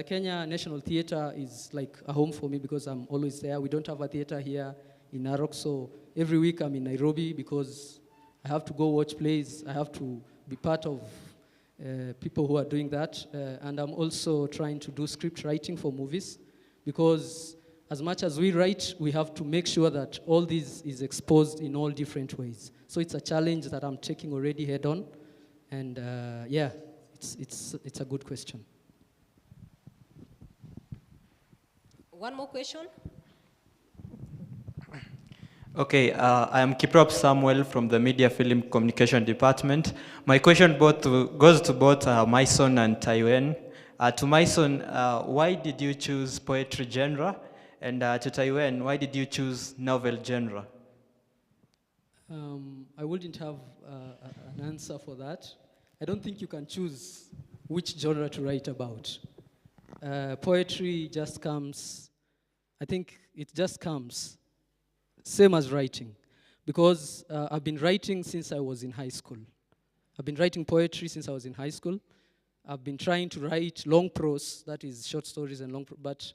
Speaker 15: Kenya National Theatre is like a home for me because I'm always there. We don't have a theatre here in Narok, so every week I'm in Nairobi because I have to go watch plays. I have to be part of people who are doing that. And I'm also trying to do script writing for movies, because as much as we write, we have to make sure that all this is exposed in all different ways. So it's a challenge that I'm taking already head on. And yeah, it's a good question.
Speaker 2: One more question.
Speaker 5: Okay, I am Kiprop Samuel from the Media Film Communication Department. My question goes to both Mason and Taiwan. To Mason, why did you choose poetry genre? And to Taiwan, why did you choose novel genre?
Speaker 15: I wouldn't have an answer for that. I don't think you can choose which genre to write about. Poetry just comes, I think it just comes, same as writing. Because I've been writing since I was in high school. I've been writing poetry since I was in high school. I've been trying to write long prose, that is short stories and long prose, but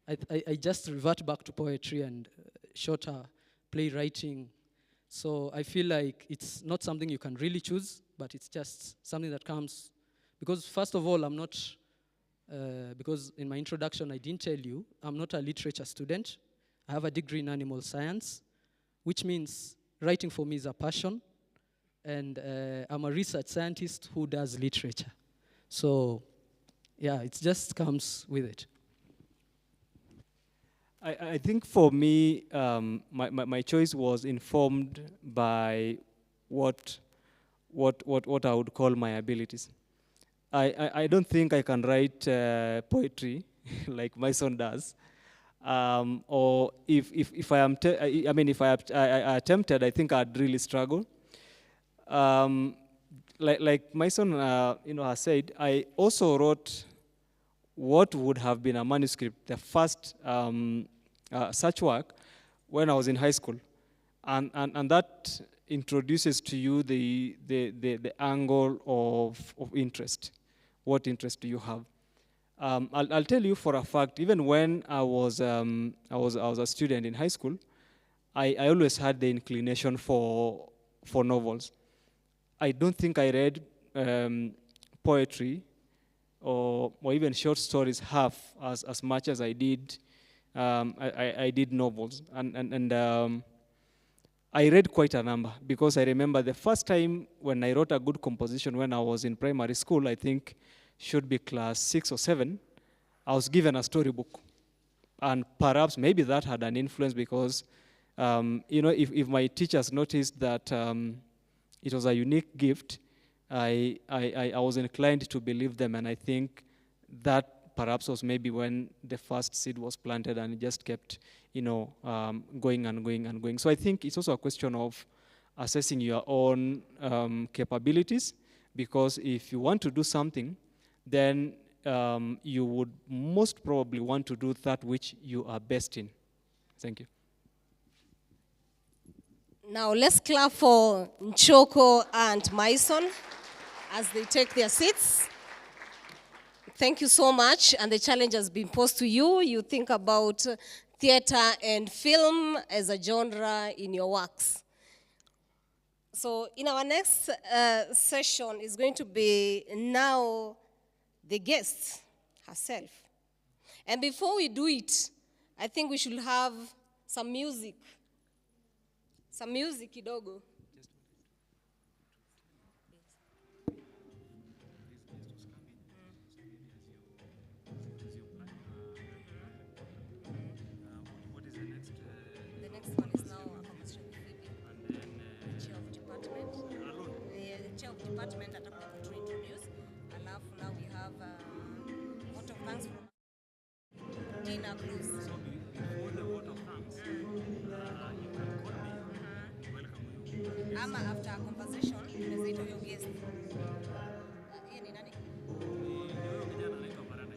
Speaker 15: I just revert back to poetry and shorter playwriting. So I feel like it's not something you can really choose, but it's just something that comes. Because first of all, I'm not, because in my introduction I didn't tell you, I'm not a literature student. I have a degree in animal science, which means writing for me is a passion. And I'm a research scientist who does literature. So yeah, it just comes with it.
Speaker 14: I think for me, my choice was informed by what I would call my abilities. I don't think I can write poetry like my son does, or if I am, if I attempted, I think I'd really struggle. Like my son, has said, I also wrote what would have been a manuscript, the first such work, when I was in high school, and that introduces to you the angle of interest. What interest do you have? I'll tell you for a fact. Even when I was a student in high school, I always had the inclination for novels. I don't think I read poetry or even short stories half as much as I did. I did novels, and I read quite a number, because I remember the first time when I wrote a good composition when I was in primary school, I think should be class 6 or 7, I was given a storybook. And perhaps maybe that had an influence, because if my teachers noticed that it was a unique gift, I was inclined to believe them, and I think that perhaps was maybe when the first seed was planted, and it just kept, going and going and going. So I think it's also a question of assessing your own capabilities, because if you want to do something, then you would most probably want to do that which you are best in. Thank you.
Speaker 2: Now let's clap for Nchoko and Mason as they take their seats. thank you so much, and the challenge has been posed to you. You think about theater and film as a genre in your works. So in our next session is going to be now the guest herself. And before we do it, I think we should have some music. Some music kidogo. The next one is now a conversation with Phoebe, the chair of department. The chair of department atakuja to introduce. Alafu now we have vote of thanks from Dina Cruz.
Speaker 7: So before the vote of thanks, you can call me. Welcome you.
Speaker 2: Ama after a conversation, unazaita huyo guest. Yeye ni nani?
Speaker 7: Huyo kijana anaitwa Barana.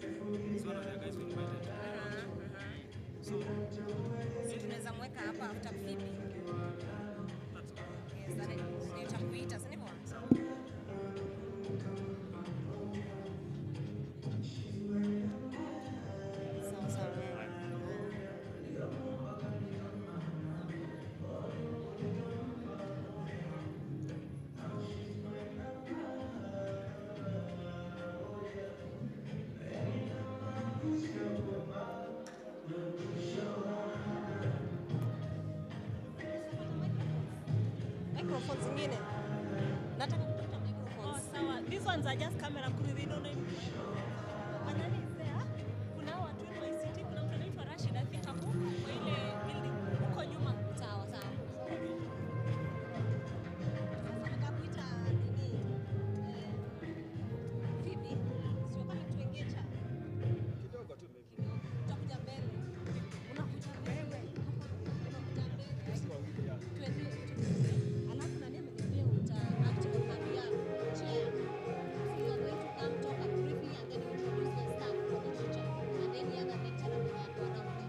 Speaker 7: So one of the guys we invited. So
Speaker 2: tunaweza mweka hapa after Phoebe.
Speaker 7: That's okay.
Speaker 2: Yes, that is. Nitakuita, si ndivyo? Microphones zingine. Nataka kupata microphones.
Speaker 16: Oh, sawa. These ones are just camera crew. They don't know anything. Manani is there. Kuna watu wa ICT, kuna mtu anaitwa Rashid, I think hapo kwa ile building huko nyuma.
Speaker 2: Sawa, sawa. Sasa nataka kuita nini? Phoebe, sio kama tuengecha.
Speaker 5: Kidogo tu maybe.
Speaker 2: Utakuja mbele. Unakuja mbele. Unakuja mbele. Twende. Alafu nani ameniambia uta act on her behalf, chair. So you are going to come talk briefly and then you introduce the staff for the teacher and then the other lecturer will go around.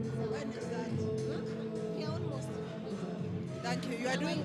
Speaker 2: So when is that? We are almost.
Speaker 17: Thank you. You are doing.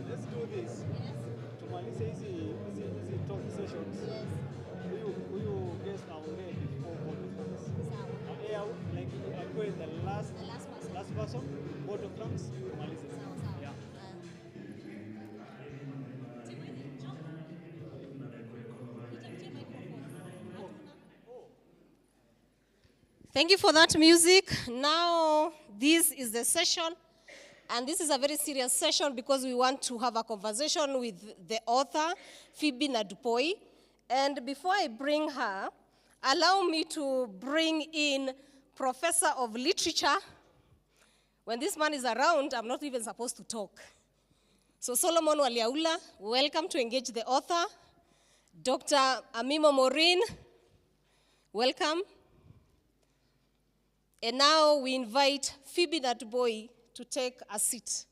Speaker 5: Let's do this. Tumalize hizi talk sessions. Huyu guest aongee before vote of thanks. Like go in the last person, vote of thanks, tumalize. Yeah.
Speaker 2: Thank you for that music. Now, this is the session, and this is a very serious session because we want to have a conversation with the author, Phoebe Nadupoi. And before I bring her, allow me to bring in Professor of Literature. When this man is around, I'm not even supposed to talk. So Solomon Waliaula, welcome to engage the author. Dr. Amimo Maureen, welcome. And now we invite Phoebe Nadupoi to take a seat.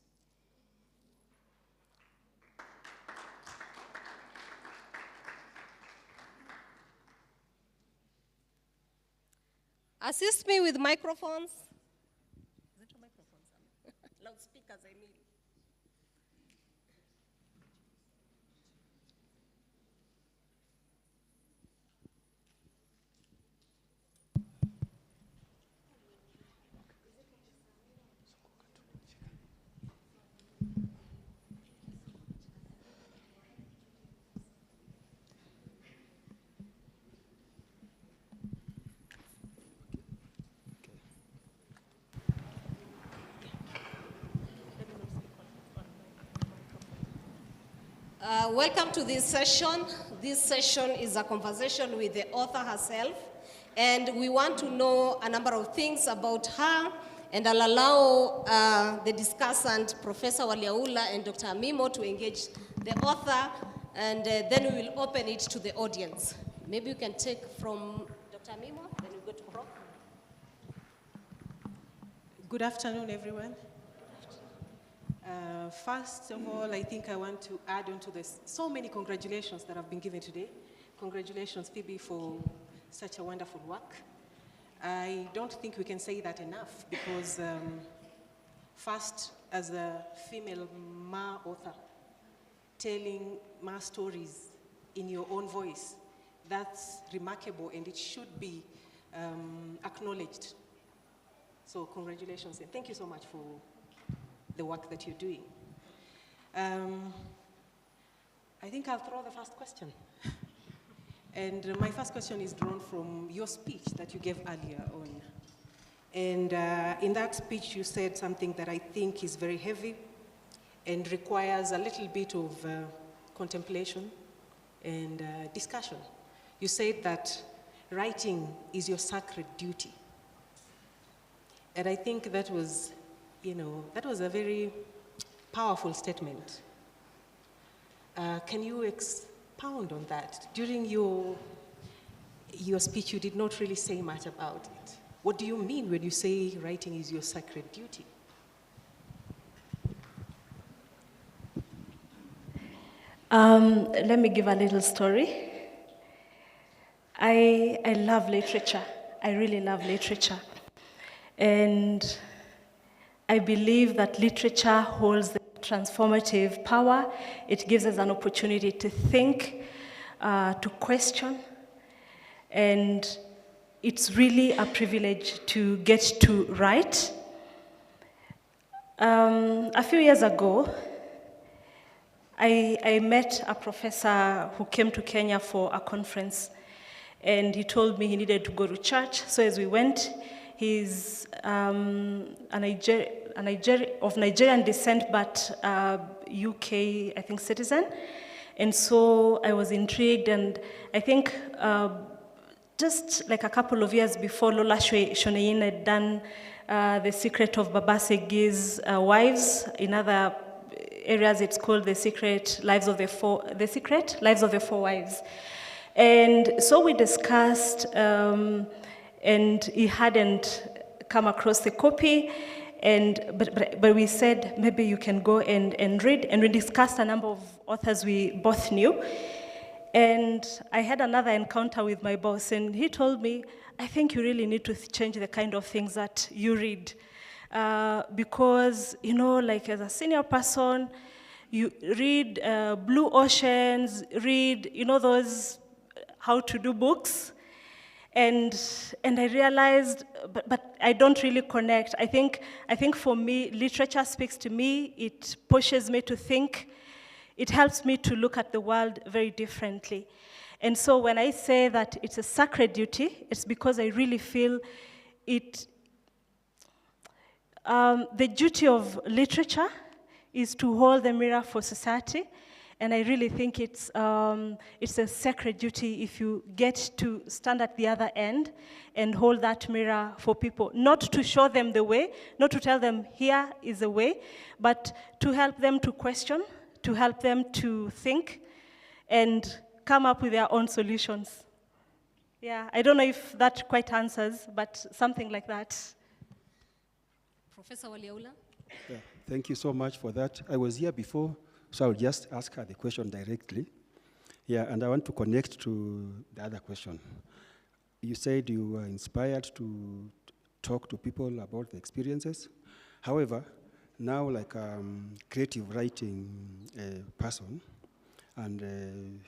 Speaker 2: Assist me with microphones. Is it microphones? Loudspeakers, I mean. Welcome to this session. This session is a conversation with the author herself, and we want to know a number of things about her And I'll allow the discussant, Professor Waliaula and Dr. Amimo, to engage the author, and then we will open it to the audience. Maybe you can take from Dr. Amimo, then we'll go to Prof.
Speaker 18: Good afternoon, everyone. First of all, I think I want to add on to this. So many congratulations that have been given today. Congratulations, Phoebe, for such a wonderful work. I don't think we can say that enough because first, as a female Ma author, telling Ma stories in your own voice, that's remarkable and it should be acknowledged. So congratulations and thank you so much for the work that you're doing. I think I'll throw the first question. And my first question is drawn from your speech that you gave earlier on. And in that speech, you said something that I think is very heavy and requires a little bit of contemplation and discussion. You said that writing is your sacred duty. And I think that was, that was a very powerful statement. Can you expound on that? During your speech, you did not really say much about it. What do you mean when you say writing is your sacred duty?
Speaker 16: Let me give a little story. I love literature. I really love literature. And I believe that literature holds the transformative power. It gives us an opportunity to think, to question, and it's really a privilege to get to write. A few years ago, I met a professor who came to Kenya for a conference, and he told me he needed to go to church. So as we went, he's of Nigerian descent, but UK, I think, citizen. And so I was intrigued, and I think just like a couple of years before, Lola Shoneyin had done The Secret of Babasegi's Wives. In other areas, it's called The Secret Lives of the Four Wives. And so we discussed, and he hadn't come across the copy, but we said maybe you can go and read, and we discussed a number of authors we both knew. And I had another encounter with my boss, and he told me, I think you really need to change the kind of things that you read. Because, like as a senior person, you read Blue Oceans, read, those how to do books. And I realized, but I don't really connect. I think for me, literature speaks to me. It pushes me to think. It helps me to look at the world very differently. And so when I say that it's a sacred duty, it's because I really feel it. The duty of literature is to hold the mirror for society. And I really think it's a sacred duty if you get to stand at the other end and hold that mirror for people. Not to show them the way, not to tell them here is the way, but to help them to question, to help them to think, and come up with their own solutions. Yeah, I don't know if that quite answers, but something like that.
Speaker 2: Professor Waliaula?
Speaker 19: Yeah, thank you so much for that. I was here before, so I'll just ask her the question directly. Yeah, and I want to connect to the other question. You said you were inspired to talk to people about the experiences. However, now like creative writing person, and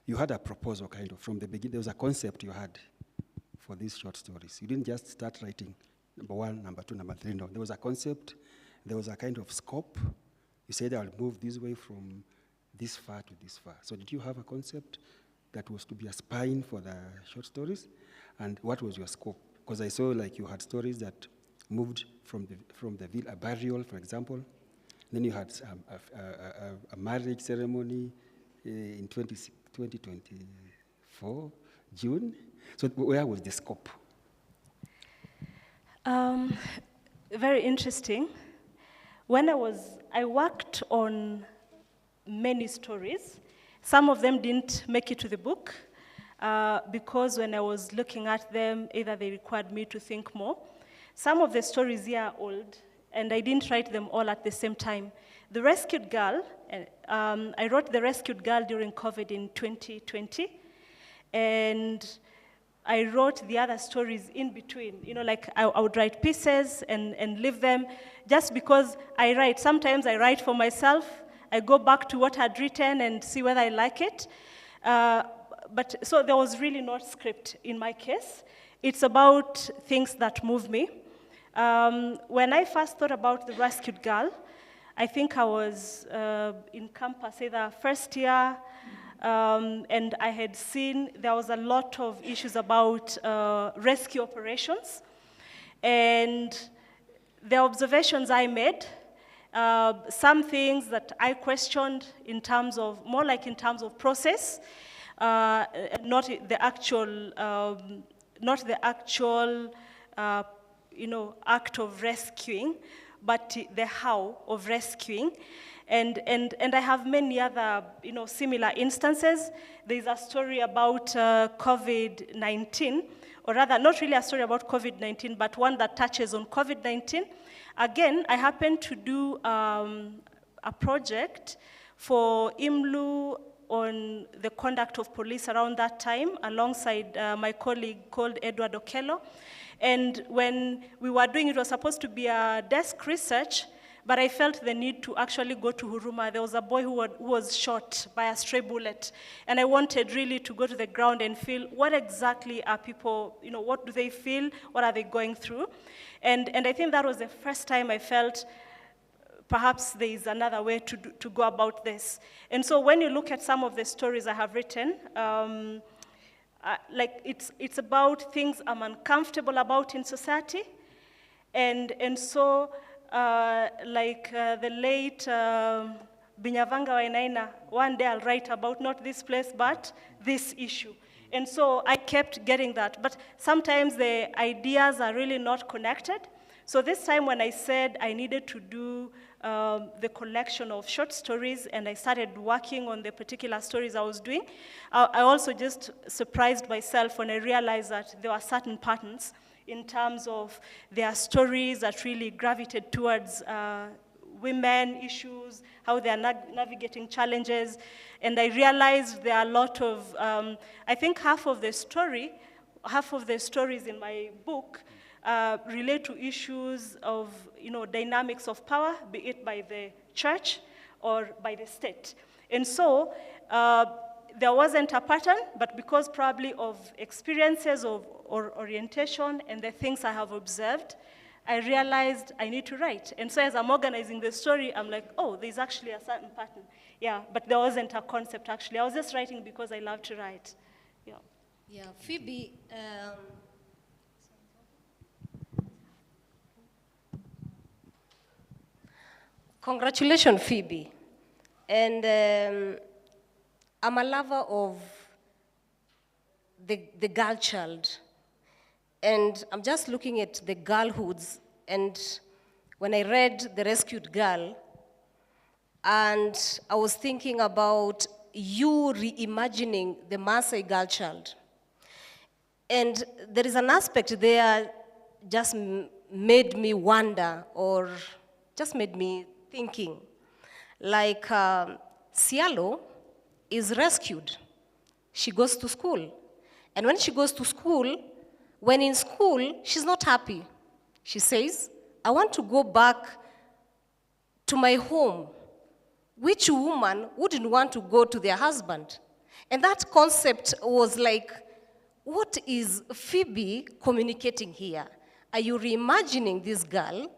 Speaker 19: you had a proposal kind of from the beginning. There was a concept you had for these short stories. You didn't just start writing number 1, number 2, number 3. No, there was a concept. There was a kind of scope. You said I'll move this way from this far to this far. So did you have a concept that was to be a spine for the short stories? And what was your scope? Because I saw like you had stories that moved from the a burial, for example. Then you had a marriage ceremony in 2024, June. So where was the scope?
Speaker 16: very interesting. When I worked on many stories. Some of them didn't make it to the book because when I was looking at them, either they required me to think more. Some of the stories here are old, and I didn't write them all at the same time. The Rescued Girl, I wrote The Rescued Girl during COVID in 2020, and I wrote the other stories in between. You know, like I would write pieces and leave them just because I write. Sometimes I write for myself. I go back to what I'd written and see whether I like it. So there was really no script in my case. It's about things that move me. When I first thought about The Rescued Girl, I think I was in campus, either first year, and I had seen there was a lot of issues about rescue operations. And the observations I made, some things that I questioned in terms of, more like in terms of process, not the actual act of rescuing, but the how of rescuing. And I have many other, similar instances. There's a story about COVID-19, or rather, not really a story about COVID-19, but one that touches on COVID-19. Again, I happened to do a project for IMLU on the conduct of police around that time, alongside my colleague called Edward Okello. And when we were doing it, was supposed to be a desk research, but I felt the need to actually go to Huruma. There was a boy who was shot by a stray bullet, and I wanted really to go to the ground and feel what exactly are people, what do they feel, what are they going through? And I think that was the first time I felt perhaps there is another way to go about this. And so when you look at some of the stories I have written, it's about things I'm uncomfortable about in society. And so the late Binyavanga Wainaina, one day I'll write about not this place, but this issue. And so I kept getting that. But sometimes the ideas are really not connected. So this time when I said I needed to do the collection of short stories, and I started working on the particular stories I was doing, I also just surprised myself when I realized that there were certain patterns in terms of their stories that really gravitated towards women issues, how they are navigating challenges. And I realized there are a lot of, I think half of the stories in my book relate to issues of dynamics of power, be it by the church or by the state. And so there wasn't a pattern, but because probably of experiences or orientation and the things I have observed, I realized I need to write. And so as I'm organizing the story, I'm like, oh, there's actually a certain pattern. Yeah, but there wasn't a concept, actually. I was just writing because I love to write. Yeah.
Speaker 2: Yeah, Phoebe, congratulations, Phoebe. And I'm a lover of the girl child. And I'm just looking at the girlhoods. And when I read The Rescued Girl, and I was thinking about you reimagining the Maasai girl child. And there is an aspect there just made me wonder, or just made me thinking. Like Cielo is rescued. She goes to school. And when she goes to school, when in school, she's not happy. She says, I want to go back to my home. Which woman wouldn't want to go to their husband? And that concept was like, what is Phoebe communicating here? Are you reimagining this girl?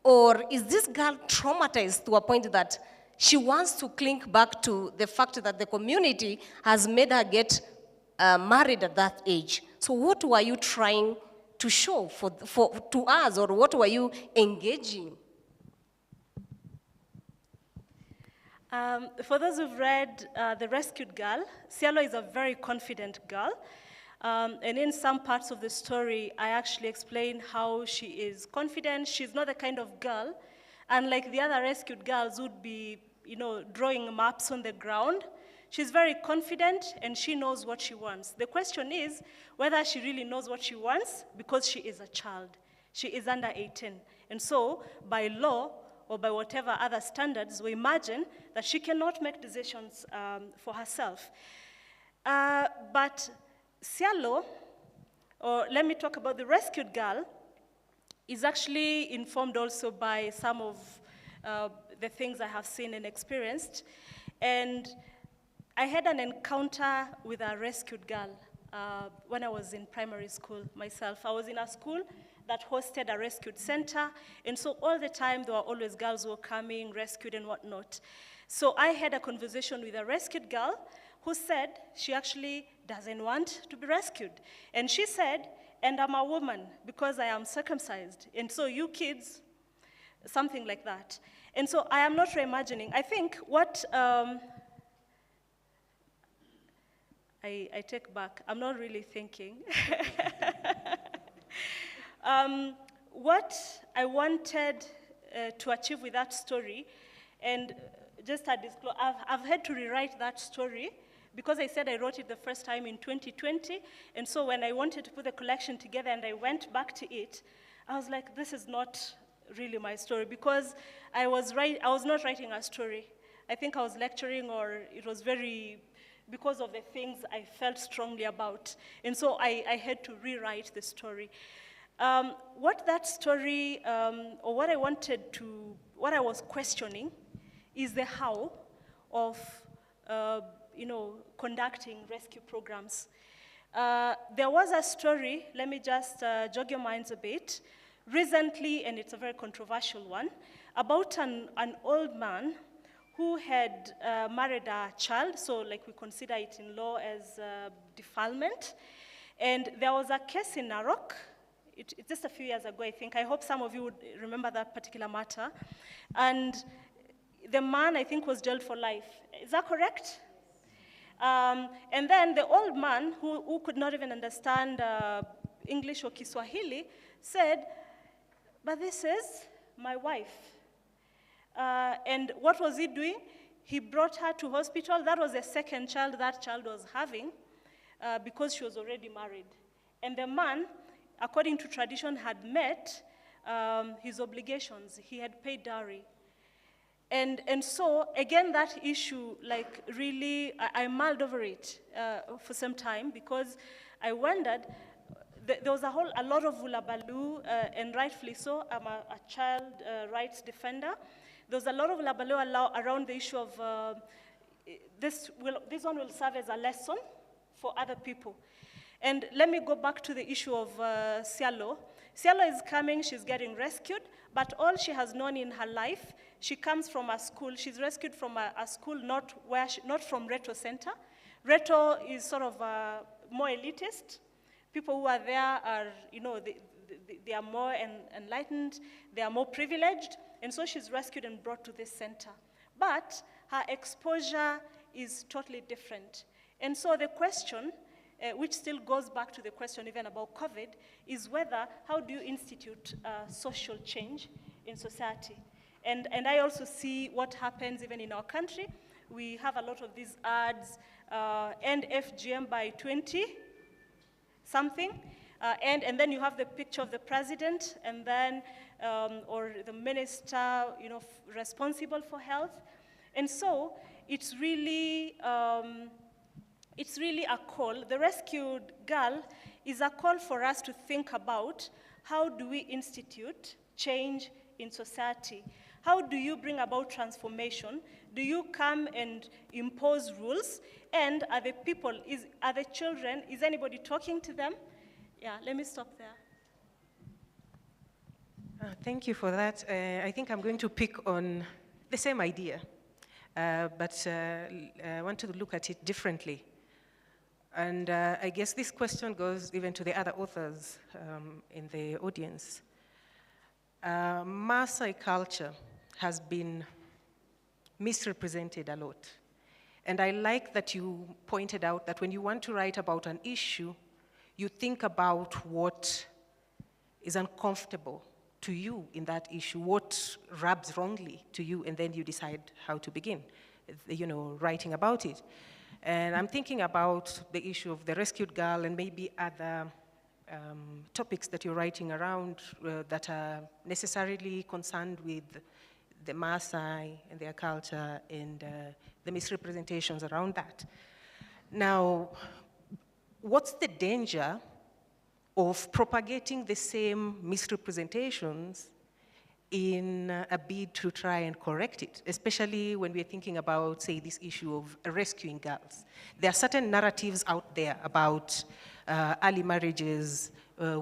Speaker 2: Or is this girl traumatized to a point that she wants to cling back to the fact that the community has made her get married at that age? So what were you trying to show to us, or what were you engaging?
Speaker 16: For those who've read The Rescued Girl, Cielo is a very confident girl. And in some parts of the story, I actually explain how she is confident. She's not the kind of girl, unlike the other rescued girls who'd be, drawing maps on the ground. She's very confident, and she knows what she wants. The question is whether she really knows what she wants, because she is a child. She is under 18. And so, by law, or by whatever other standards, we imagine that she cannot make decisions for herself. But Sialo, or let me talk about the rescued girl, is actually informed also by some of the things I have seen and experienced. And I had an encounter with a rescued girl when I was in primary school myself. I was in a school that hosted a rescued center, and so all the time there were always girls who were coming, rescued and whatnot. So I had a conversation with a rescued girl who said she actually doesn't want to be rescued. And she said, and I'm a woman because I am circumcised, and so you kids, something like that. And so I am not reimagining. I think what, I take back, I'm not really thinking. What I wanted to achieve with that story, and just a disclosure, I've had to rewrite that story because I said I wrote it the first time in 2020, and so when I wanted to put the collection together and I went back to it, I was like, this is not really my story, because I was not writing a story. I think I was lecturing, or it was because of the things I felt strongly about. And so I had to rewrite the story. What that story, or what I was questioning is the how of, conducting rescue programs. There was a story, let me just jog your minds a bit, recently, and it's a very controversial one, about an old man who had married a child, so like we consider it in law as defilement. And there was a case in Narok, it's just a few years ago, I think. I hope some of you would remember that particular matter. And the man, I think, was jailed for life. Is that correct? And then the old man, who could not even understand English or Kiswahili, said, but this is my wife. And what was he doing? He brought her to hospital. That was the second child that child was having, because she was already married. And the man, according to tradition, had met his obligations. He had paid dowry. And so, again, that issue, like, really, I mulled over it for some time, because I wondered, there was a lot of hullabaloo, and rightfully so. I'm a child rights defender. There was a lot of hullabaloo around the issue of this one will serve as a lesson for other people. And let me go back to the issue of Sialo. Sialo is coming, she's getting rescued, but all she has known in her life, she comes from a school, she's rescued from a school not from Reto Center. Reto is sort of more elitist. People who are there are, they are more enlightened, they are more privileged, and so she's rescued and brought to this center. But her exposure is totally different. And so the question, which still goes back to the question even about COVID, is how do you institute social change in society? And I also see what happens even in our country. We have a lot of these ads, end FGM by 20, something, and then you have the picture of the president, and then, or the minister, responsible for health. And so it's really a call. The rescued girl is a call for us to think about how do we institute change in society? How do you bring about transformation? Do you come and impose rules? And are the people, are the children, is anybody talking to them? Yeah, let me stop there.
Speaker 18: Thank you for that. I think I'm going to pick on the same idea, but I want to look at it differently. And I guess this question goes even to the other authors in the audience. Maasai culture has been misrepresented a lot. And I like that you pointed out that when you want to write about an issue, you think about what is uncomfortable to you in that issue, what rubs wrongly to you, and then you decide how to begin, writing about it. And I'm thinking about the issue of the rescued girl and maybe other topics that you're writing around that are necessarily concerned with the Maasai and their culture and the misrepresentations around that. Now, what's the danger of propagating the same misrepresentations in a bid to try and correct it, especially when we're thinking about, say, this issue of rescuing girls? There are certain narratives out there about early marriages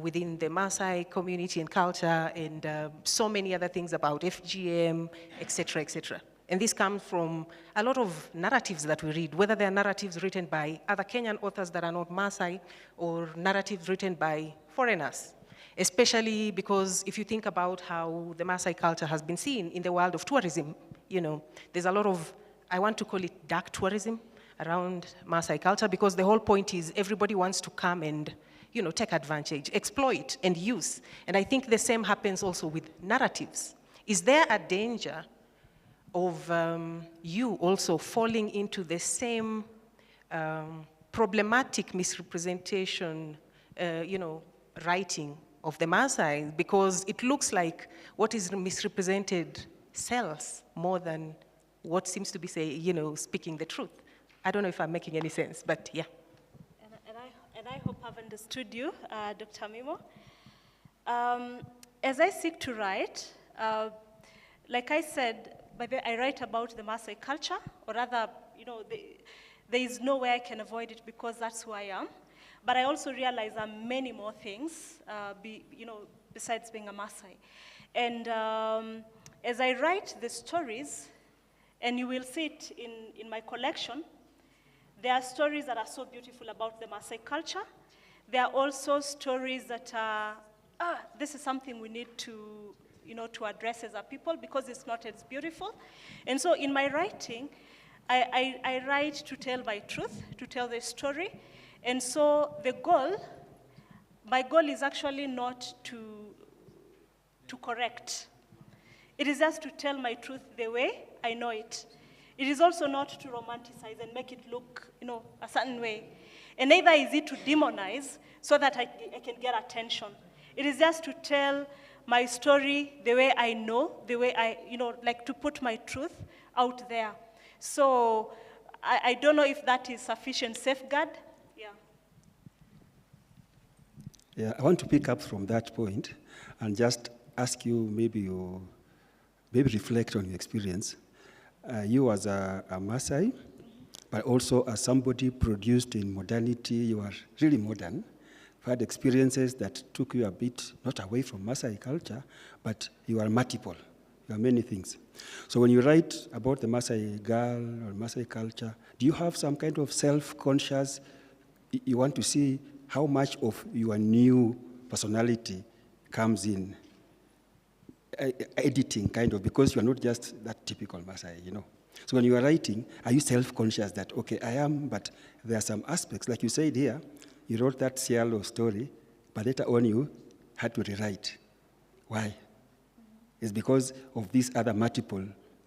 Speaker 18: within the Maasai community and culture, and so many other things about FGM, et cetera, et cetera. And this comes from a lot of narratives that we read, whether they're narratives written by other Kenyan authors that are not Maasai, or narratives written by foreigners. Especially because if you think about how the Maasai culture has been seen in the world of tourism, there's a lot of, I want to call it dark tourism around Maasai culture, because the whole point is everybody wants to come and take advantage, exploit, and use. And I think the same happens also with narratives. Is there a danger of you also falling into the same problematic misrepresentation, writing of the Maasai, because it looks like what is misrepresented sells more than what seems to be, speaking the truth? I don't know if I'm making any sense, but yeah.
Speaker 16: And I hope I've understood you, Dr. Mimo. As I seek to write, like I said, I write about the Maasai culture, or rather, there is no way I can avoid it because that's who I am. But I also realize there are many more things, besides being a Maasai. And as I write the stories, and you will see it in my collection, there are stories that are so beautiful about the Maasai culture. There are also stories that are, this is something we need to, to address as a people because it's not as beautiful. And so in my writing, I write to tell my truth, to tell the story. And so my goal is actually not to correct. It is just to tell my truth the way I know it. It is also not to romanticize and make it look, a certain way. And neither is it to demonize so that I can get attention. It is just to tell my story the way I know, the way like to put my truth out there. So I don't know if that is sufficient safeguard.
Speaker 19: Yeah, I want to pick up from that point and just ask you, maybe reflect on your experience. You as a Maasai, but also as somebody produced in modernity, you are really modern. You've had experiences that took you a bit, not away from Maasai culture, but you are multiple. You are many things. So when you write about the Maasai girl or Maasai culture, do you have some kind of self-conscious, you want to see how much of your new personality comes in editing, kind of, because you are not just that typical Maasai, So when you are writing, are you self-conscious that, okay, I am, but there are some aspects, like you said here, you wrote that Cielo story, but later on you had to rewrite. Why? It's because of these other multiple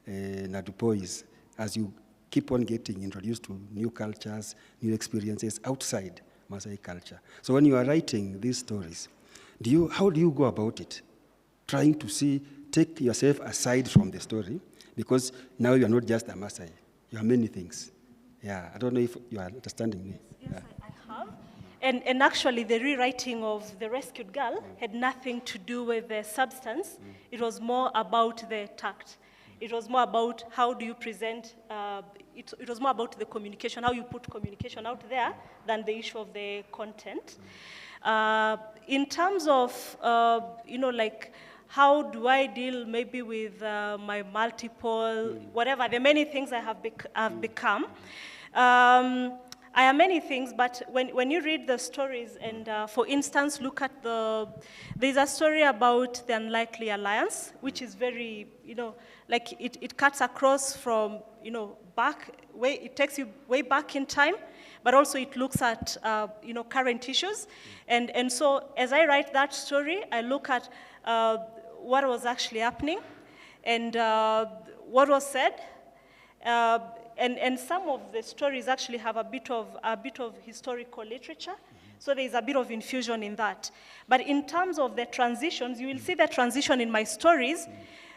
Speaker 19: Nadupois, as you keep on getting introduced to new cultures, new experiences outside Maasai culture. So when you are writing these stories, how do you go about it? Trying to take yourself aside from the story, because now you are not just a Maasai. You are many things. Yeah, I don't know if you are understanding me.
Speaker 16: Yes, I have. And actually, the rewriting of The Rescued Girl had nothing to do with the substance. It was more about the tact. It was more about how do you present, it was more about the communication, how you put communication out there than the issue of the content. In terms of, like, how do I deal maybe with my multiple, whatever, the many things I have become. I am many things, but when you read the stories and, for instance, look at there's a story about the unlikely alliance, which is very, like it cuts across from, it takes you way back in time, but also it looks at current issues. And so as I write that story, I look at what was actually happening and what was said. And some of the stories actually have a bit of historical literature. So there's a bit of infusion in that. But in terms of the transitions, you will see the transition in my stories,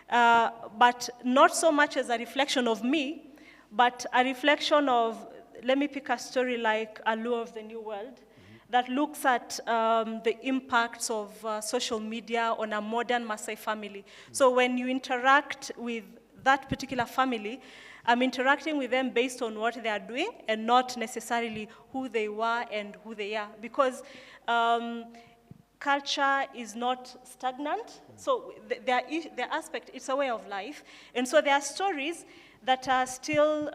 Speaker 16: but not so much as a reflection of me, but a reflection of, let me pick a story like Allure of the New World, that looks at the impacts of social media on a modern Maasai family. So when you interact with that particular family, I'm interacting with them based on what they are doing and not necessarily who they were and who they are. Because culture is not stagnant. So the aspect, it's a way of life. And so there are stories that are still,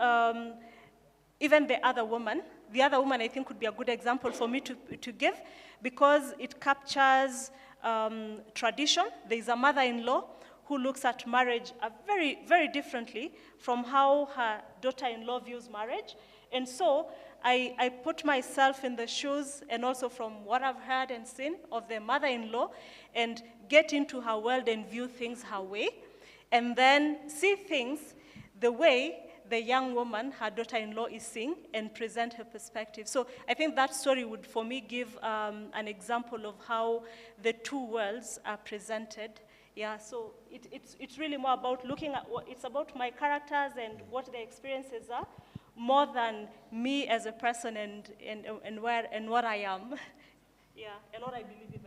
Speaker 16: even the other woman I think would be a good example for me to give, because it captures tradition. There's a mother-in-law who looks at marriage very, very differently from how her daughter-in-law views marriage. And so I put myself in the shoes, and also from what I've heard and seen of the mother-in-law, and get into her world and view things her way, and then see things the way the young woman, her daughter-in-law, is seeing, and present her perspective. So I think that story would, for me, give an example of how the two worlds are presented. Yeah, so it's really more about looking at it's about my characters and what their experiences are, more than me as a person and what I am. Yeah, and what I believe in.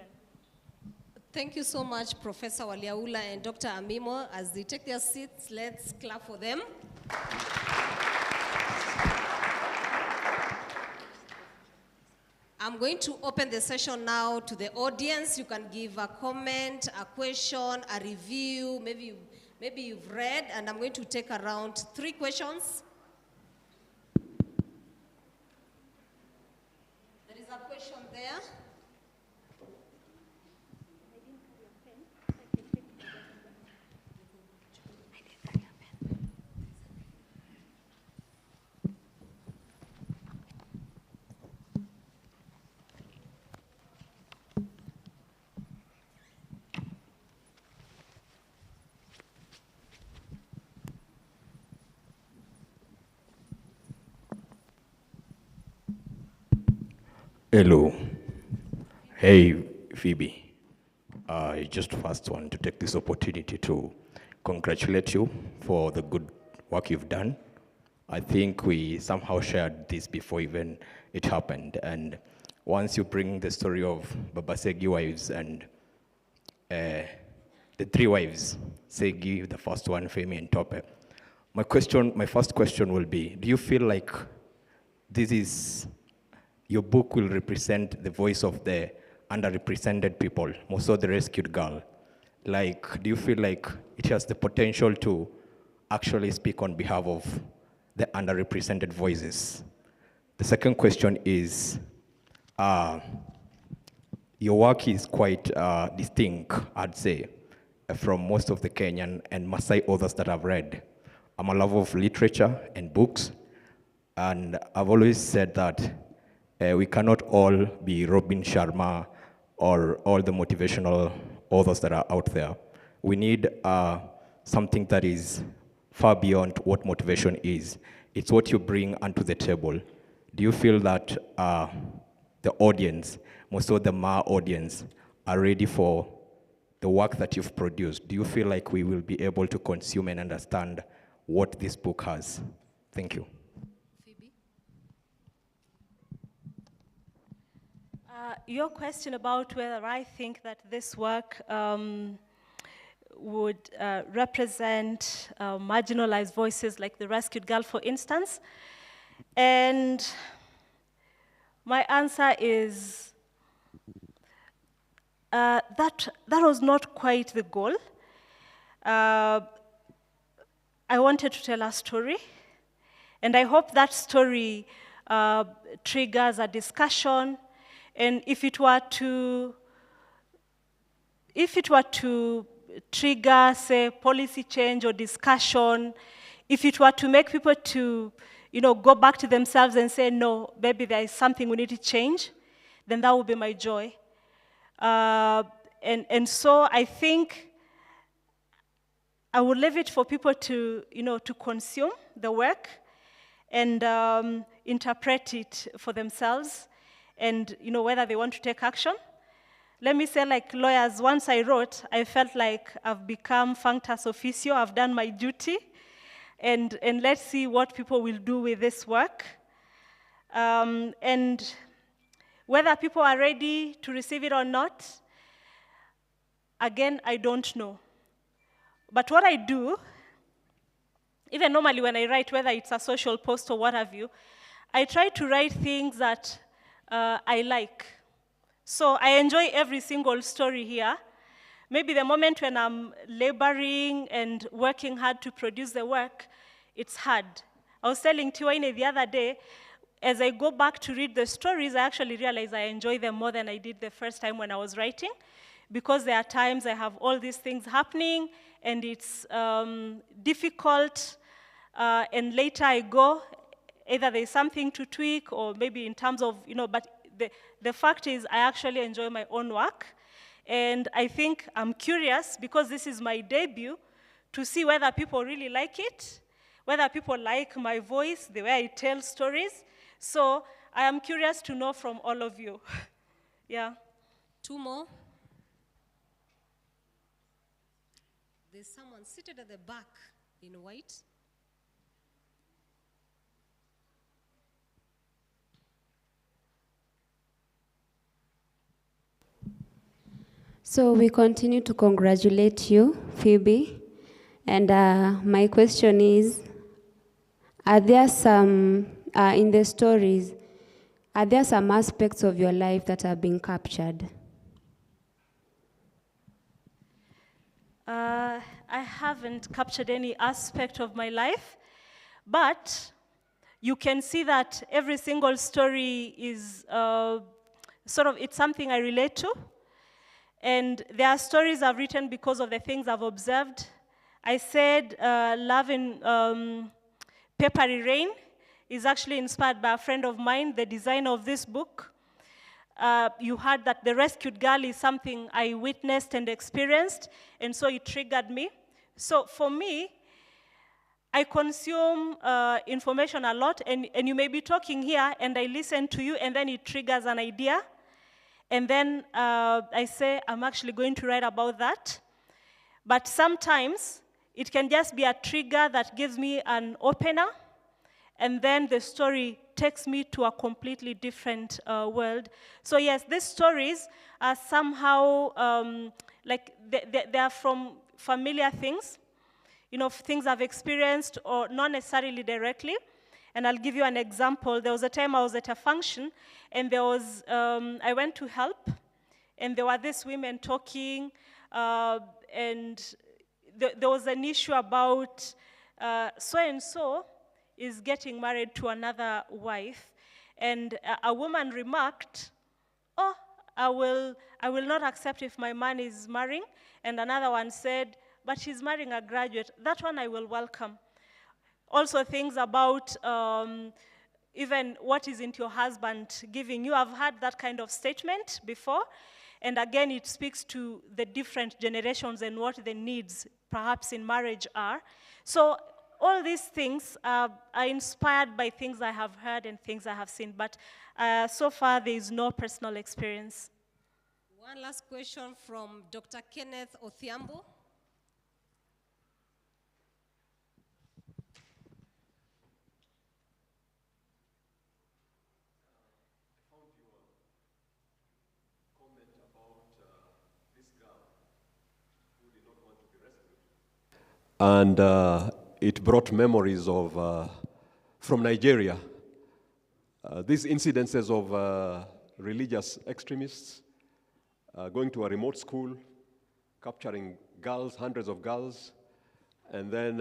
Speaker 2: Thank you so much, Professor Waliaula and Dr. Amimo. As they take their seats, let's clap for them. I'm going to open the session now to the audience. You can give a comment, a question, a review, maybe you've read, and I'm going to take around 3 questions. There is a question there.
Speaker 20: Hello. Hey, Phoebe. I just first want to take this opportunity to congratulate you for the good work you've done. I think we somehow shared this before even it happened. And once you bring the story of Baba Segi wives and the 3 wives, Segi, the first one, Femi, and Tope, my first question will be, do you feel like your book will represent the voice of the underrepresented people, most of the rescued girl? Like, do you feel like it has the potential to actually speak on behalf of the underrepresented voices? The second question is, your work is quite distinct, I'd say, from most of the Kenyan and Maasai authors that I've read. I'm a lover of literature and books, and I've always said that we cannot all be Robin Sharma or all the motivational authors that are out there. We need something that is far beyond what motivation is. It's what you bring onto the table. Do you feel that the audience, most of the Ma audience, are ready for the work that you've produced? Do you feel like we will be able to consume and understand what this book has? Thank you.
Speaker 16: Your question about whether I think that this work would represent marginalized voices like the rescued girl, for instance. And my answer is that was not quite the goal. I wanted to tell a story, and I hope that story triggers a discussion. And if it were to trigger, say, policy change or discussion if it were to make people to, go back to themselves and say, no, maybe there is something we need to change, then that would be my joy. And so I think I would leave it for people to, to consume the work and interpret it for themselves and, whether they want to take action. Let me say, like lawyers, once I wrote, I felt like I've become functus officio, I've done my duty, and let's see what people will do with this work. And whether people are ready to receive it or not, again, I don't know. But what I do, even normally when I write, whether it's a social post or what have you, I try to write things that I like. So I enjoy every single story here. Maybe the moment when I'm laboring and working hard to produce the work, it's hard. I was telling Tiwaine the other day, as I go back to read the stories, I actually realize I enjoy them more than I did the first time when I was writing, because there are times I have all these things happening, and it's difficult, and later I go, either there's something to tweak, or maybe in terms of, but the fact is I actually enjoy my own work, and I think I'm curious, because this is my debut, to see whether people really like it, whether people like my voice, the way I tell stories. So I am curious to know from all of you. Yeah.
Speaker 2: Two more. There's someone seated at the back in white.
Speaker 3: So we continue to congratulate you, Phoebe. And my question is, are there some, in the stories, are there some aspects of your life that are being captured?
Speaker 16: I haven't captured any aspect of my life, but you can see that every single story is it's something I relate to. And there are stories I've written because of the things I've observed. I said Love in Peppery Rain is actually inspired by a friend of mine, the designer of this book. You heard that the rescued girl is something I witnessed and experienced, and so it triggered me. So for me, I consume information a lot, and you may be talking here, and I listen to you, and then it triggers an idea. And then I say, I'm actually going to write about that. But sometimes it can just be a trigger that gives me an opener, and then the story takes me to a completely different world. So yes, these stories are somehow they are from familiar things, things I've experienced, or not necessarily directly. And I'll give you an example. There was a time I was at a function, and there was, I went to help, and there were these women talking, and there was an issue about so-and-so is getting married to another wife, and a woman remarked, oh, I will not accept if my man is marrying, and another one said, but she's marrying a graduate, that one I will welcome. Also things about even what isn't your husband giving you. I've heard that kind of statement before. And again, it speaks to the different generations and what the needs perhaps in marriage are. So all these things are inspired by things I have heard and things I have seen. But so far, there is no personal experience.
Speaker 2: One last question from Dr. Kenneth Othiambo.
Speaker 21: And it brought memories of, from Nigeria, these incidences of religious extremists going to a remote school, capturing girls, hundreds of girls, and then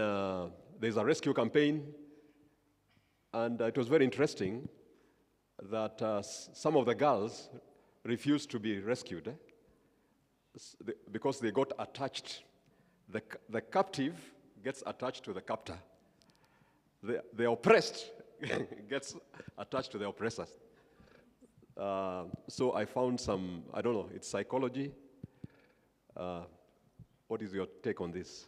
Speaker 21: there's a rescue campaign. And it was very interesting that some of the girls refused to be rescued because they got attached. The captive gets attached to the captor. the oppressed gets attached to the oppressors. So I found some, I don't know, it's psychology. What is your take on this?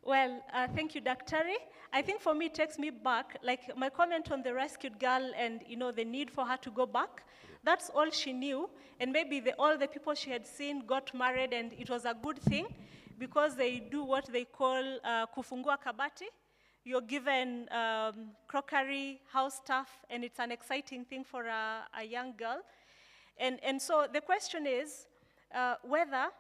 Speaker 16: Well, thank you, Daktari. I think for me, it takes me back, like my comment on the rescued girl and, the need for her to go back. That's all she knew. And maybe all the people she had seen got married, and it was a good thing because they do what they call kufungua kabati. You're given crockery, house stuff, and it's an exciting thing for a young girl. And so the question is whether,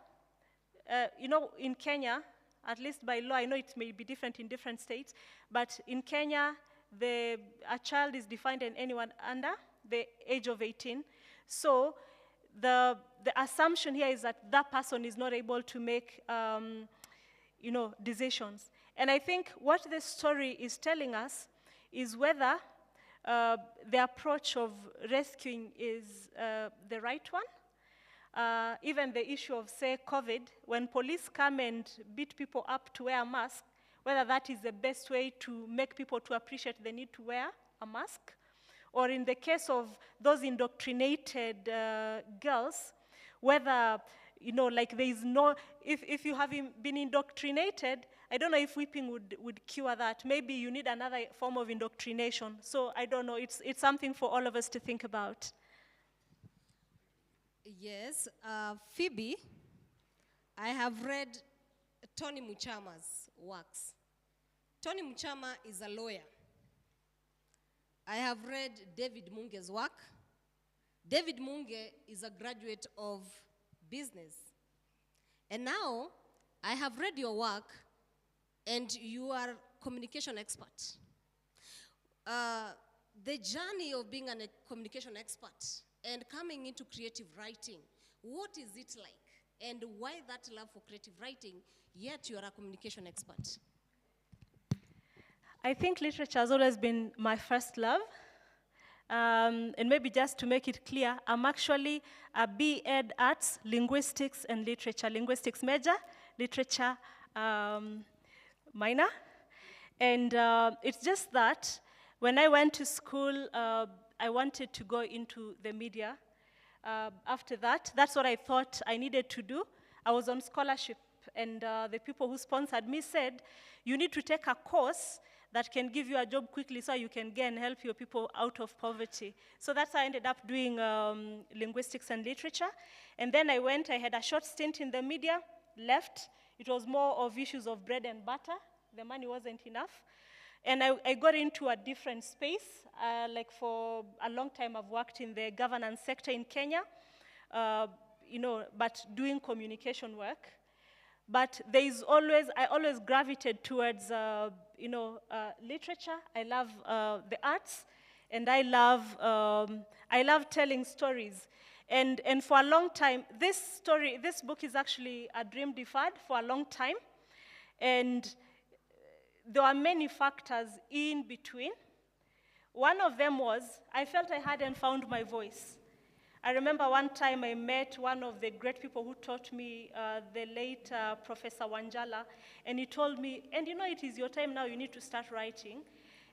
Speaker 16: in Kenya, at least by law, I know it may be different in different states, but in Kenya, a child is defined as anyone under the age of 18. So the assumption here is that that person is not able to make, decisions. And I think what this story is telling us is whether the approach of rescuing is the right one. Even the issue of, say, COVID, when police come and beat people up to wear a mask, whether that is the best way to make people to appreciate the need to wear a mask. Or in the case of those indoctrinated girls, whether, like there is no, if you have been indoctrinated, I don't know if whipping would cure that. Maybe you need another form of indoctrination. So I don't know, it's something for all of us to think about.
Speaker 2: Yes, Phoebe, I have read Tony Muchama's works. Tony Muchama is a lawyer. I have read David Munge's work. David Munge is a graduate of business. And now, I have read your work, and you are a communication expert. The journey of being a communication expert and coming into creative writing, what is it like? And why that love for creative writing, yet you are a communication expert?
Speaker 16: I think literature has always been my first love. And maybe just to make it clear, I'm actually a B.Ed Arts, Linguistics and Literature. Linguistics major, literature minor. And it's just that when I went to school, I wanted to go into the media. After that, that's what I thought I needed to do. I was on scholarship, and the people who sponsored me said, you need to take a course that can give you a job quickly so you can again help your people out of poverty. So that's how I ended up doing linguistics and literature. And then I had a short stint in the media, left. It was more of issues of bread and butter. The money wasn't enough. And I got into a different space. Like for a long time, I've worked in the governance sector in Kenya, but doing communication work. But I always gravitated towards, literature. I love the arts, and I love telling stories. And for a long time, this book is actually a dream deferred for a long time. And there were many factors in between. One of them was, I felt I hadn't found my voice. I remember one time I met one of the great people who taught me, the late Professor Wanjala, and he told me, and it is your time now, you need to start writing.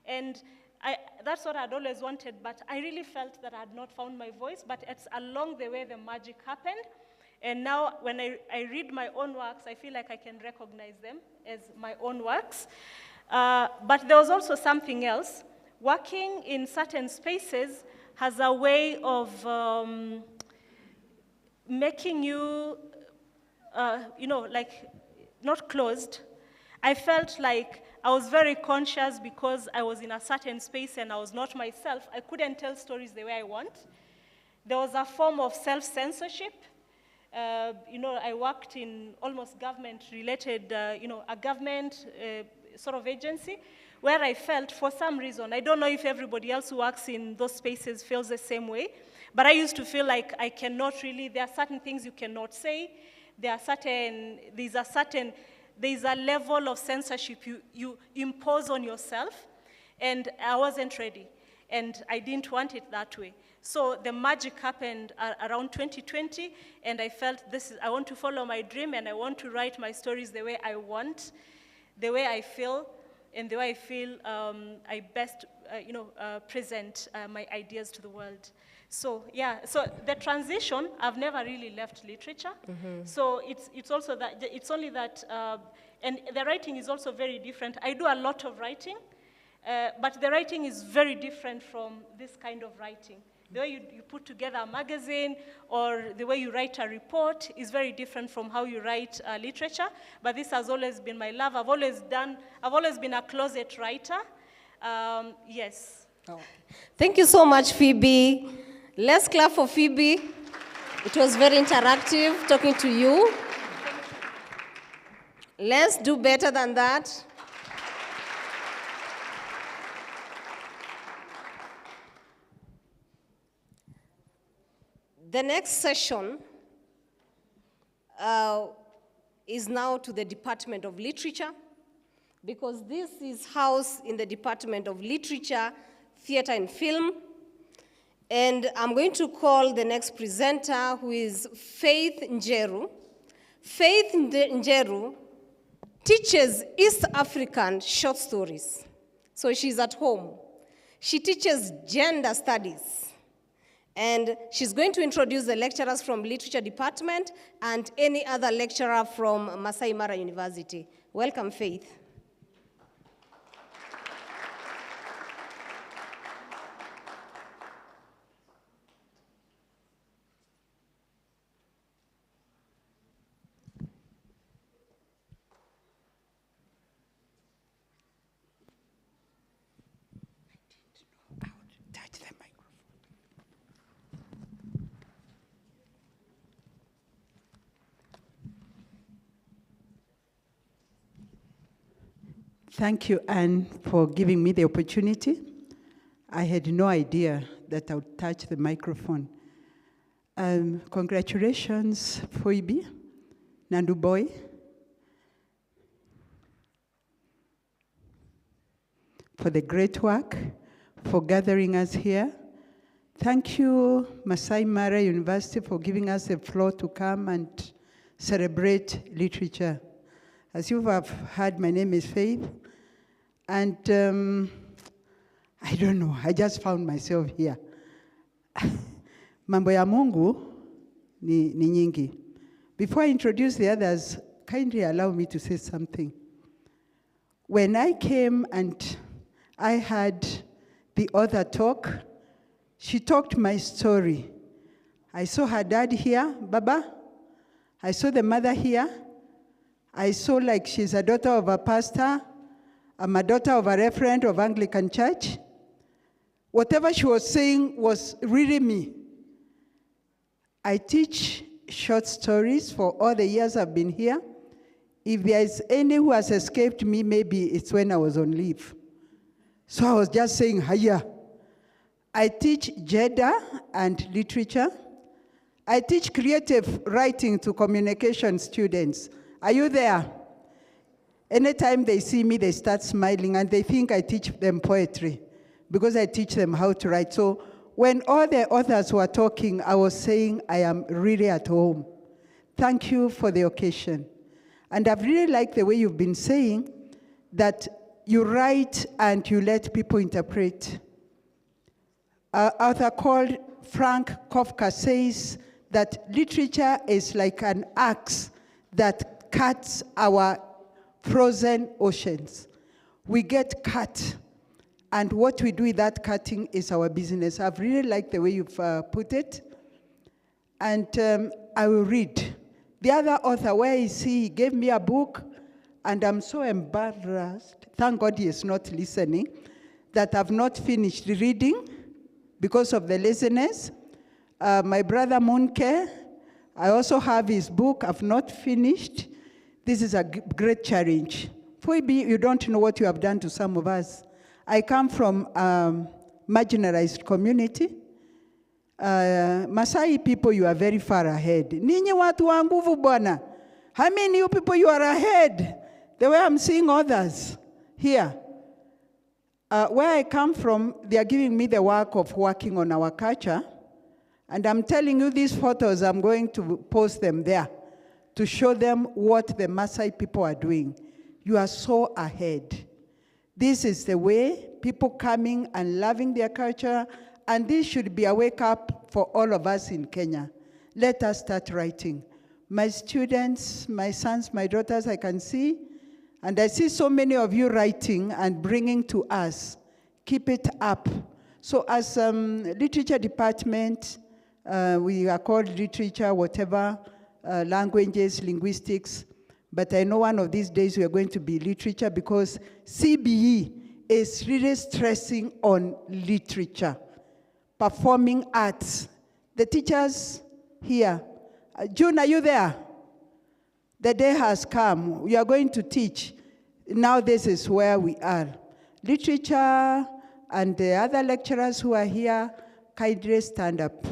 Speaker 16: And that's what I'd always wanted, but I really felt that I had not found my voice, but it's along the way the magic happened. And now when I read my own works, I feel like I can recognize them as my own works. But there was also something else. Working in certain spaces has a way of making you, like not closed. I felt like I was very conscious because I was in a certain space and I was not myself. I couldn't tell stories the way I want. There was a form of self-censorship. I worked in almost government-related, a government sort of agency, where I felt, for some reason, I don't know if everybody else who works in those spaces feels the same way, but I used to feel like I cannot really, there are certain things you cannot say, there's a level of censorship you impose on yourself, and I wasn't ready, and I didn't want it that way. So the magic happened around 2020, and I felt I want to follow my dream, and I want to write my stories the way I want, the way I feel. and the way I feel I best, present my ideas to the world. So yeah, so the transition, I've never really left literature. So it's also that, it's only that, and the writing is also very different. I do a lot of writing, but the writing is very different from this kind of writing. The way you put together a magazine or the way you write a report is very different from how you write literature, but this has always been my love. I've always been a closet writer. Yes.
Speaker 2: Oh. Thank you so much, Phoebe. Let's clap for Phoebe. It was very interactive talking to you. Let's do better than that. The next session is now to the Department of Literature, because this is housed in the Department of Literature, Theatre and Film. And I'm going to call the next presenter, who is Faith Njeru. Faith Njeru teaches East African short stories. So she's at home. She teaches gender studies. And she's going to introduce the lecturers from Literature Department and any other lecturer from Maasai Mara University. Welcome, Faith.
Speaker 1: Thank you, Anne, for giving me the opportunity. I had no idea that I would touch the microphone. Congratulations, Phoebe Nadupoi. For the great work, for gathering us here. Thank you, Maasai Mara University, for giving us a floor to come and celebrate literature. As you have heard, my name is Faith, and I don't know, I just found myself here. Mambo ya Mungu ni nyingi. Before I introduce the others, kindly allow me to say something. When I came and I heard the author talk, she talked my story. I saw her dad here, Baba. I saw the mother here. I saw like she's a daughter of a pastor. I'm a daughter of a reverend of Anglican Church. Whatever she was saying was really me. I teach short stories for all the years I've been here. If there is any who has escaped me, maybe it's when I was on leave. So I was just saying, hiya. I teach gender and literature. I teach creative writing to communication students. Are you there? Anytime they see me, they start smiling, and they think I teach them poetry because I teach them how to write. So when all the authors were talking, I was saying I am really at home. Thank you for the occasion. And I've really liked the way you've been saying that you write and you let people interpret. An author called Frank Kafka says that literature is like an axe that cuts our frozen oceans. We get cut, and what we do with that cutting is our business. I've really liked the way you've put it, and I will read. The other author, where is he? He gave me a book, and I'm so embarrassed, thank God he is not listening, that I've not finished reading because of the laziness. My brother Munke, I also have his book, I've not finished. This is a great challenge. Phoebe, you don't know what you have done to some of us. I come from a marginalized community. Maasai people, you are very far ahead. Ninyi watu wa nguvu bwana. How many you people you are ahead? The way I'm seeing others here. Where I come from, they are giving me the work of working on our culture. And I'm telling you, these photos, I'm going to post them there to show them what the Maasai people are doing. You are so ahead. This is the way, people coming and loving their culture, and this should be a wake-up for all of us in Kenya. Let us start writing. My students, my sons, my daughters, I can see, and I see so many of you writing and bringing to us. Keep it up. So as literature department, we are called literature, whatever, languages, linguistics, but I know one of these days we are going to be literature because CBE is really stressing on literature, performing arts. The teachers here, June, are you there? The day has come. We are going to teach. Now this is where we are. Literature and the other lecturers who are here, kindly stand up.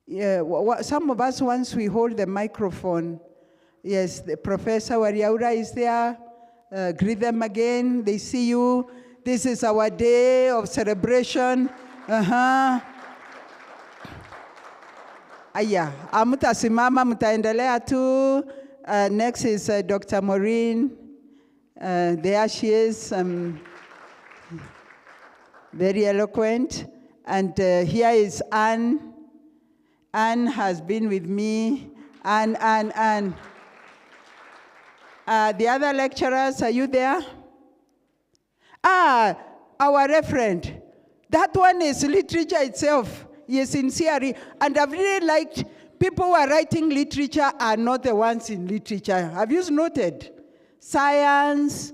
Speaker 1: Yeah, some of us, once we hold the microphone, yes, the Professor Wariaura is there. Greet them again. They see you. This is our day of celebration. Aya, amutasimama mutaendelea tu. Next is Dr. Maureen. There she is, very eloquent. And here is Anne. Anne has been with me. Anne. The other lecturers, are you there? Our referent. That one is literature itself. Yes, in CRE. And I've really liked, people who are writing literature are not the ones in literature. Have you noted? Science,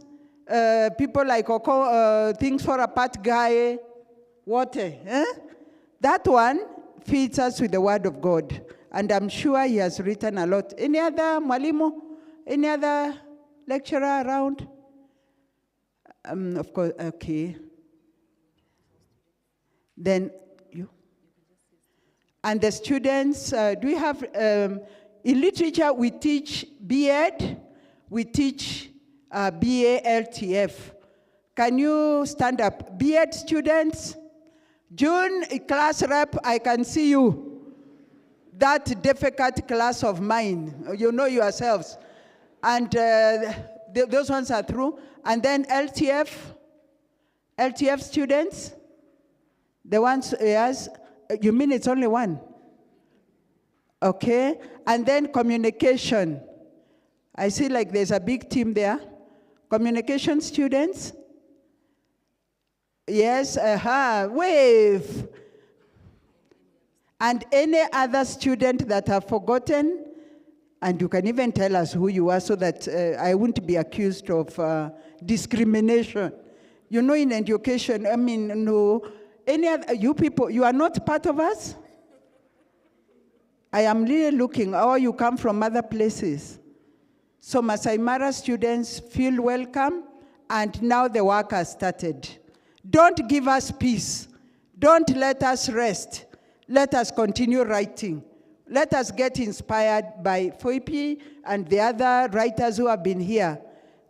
Speaker 1: people like Things For a Part Guy, water. That one feeds us with the word of God. And I'm sure he has written a lot. Any other mwalimu? Any other lecturer around? Of course, okay. Then you. And the students, do we have, in literature we teach B.Ed, we teach BA LTF. Can you stand up? B.Ed students? June, class rep, I can see you. That difficult class of mine, you know yourselves. And those ones are through. And then LTF students, the ones, yes, you mean it's only one? Okay, and then communication. I see like there's a big team there. Communication students. Yes, wave. And any other student that have forgotten, and you can even tell us who you are so that I won't be accused of discrimination. You know, in education, I mean, no, any other, you people, you are not part of us? I am really looking, or you come from other places. So Maasai Mara students feel welcome, and now the work has started. Don't give us peace. Don't let us rest. Let us continue writing. Let us get inspired by Phoebe and the other writers who have been here.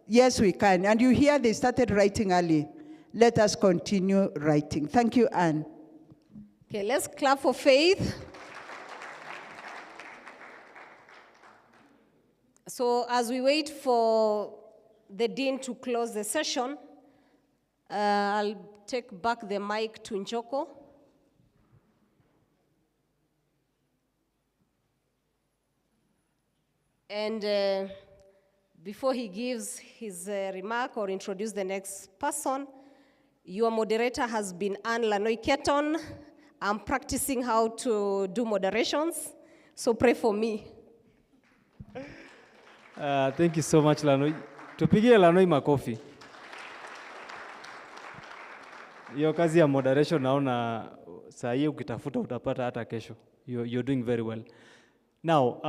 Speaker 1: Yes, we can. And you hear they started writing early. Let us continue writing. Thank you, Anne.
Speaker 2: Okay, let's clap for Faith. So as we wait for the dean to close the session, I'll take back the mic to Njoko. And before he gives his remark or introduce the next person, your moderator has been Anne Lanoi Keton. I'm practicing how to do moderations, so pray for me.
Speaker 14: Thank you so much, Lanoi. Tupigie Lanoi makofi. Hiyo kazi ya moderation naona saa hii ukitafuta utapata hata kesho. You're doing very well. Now,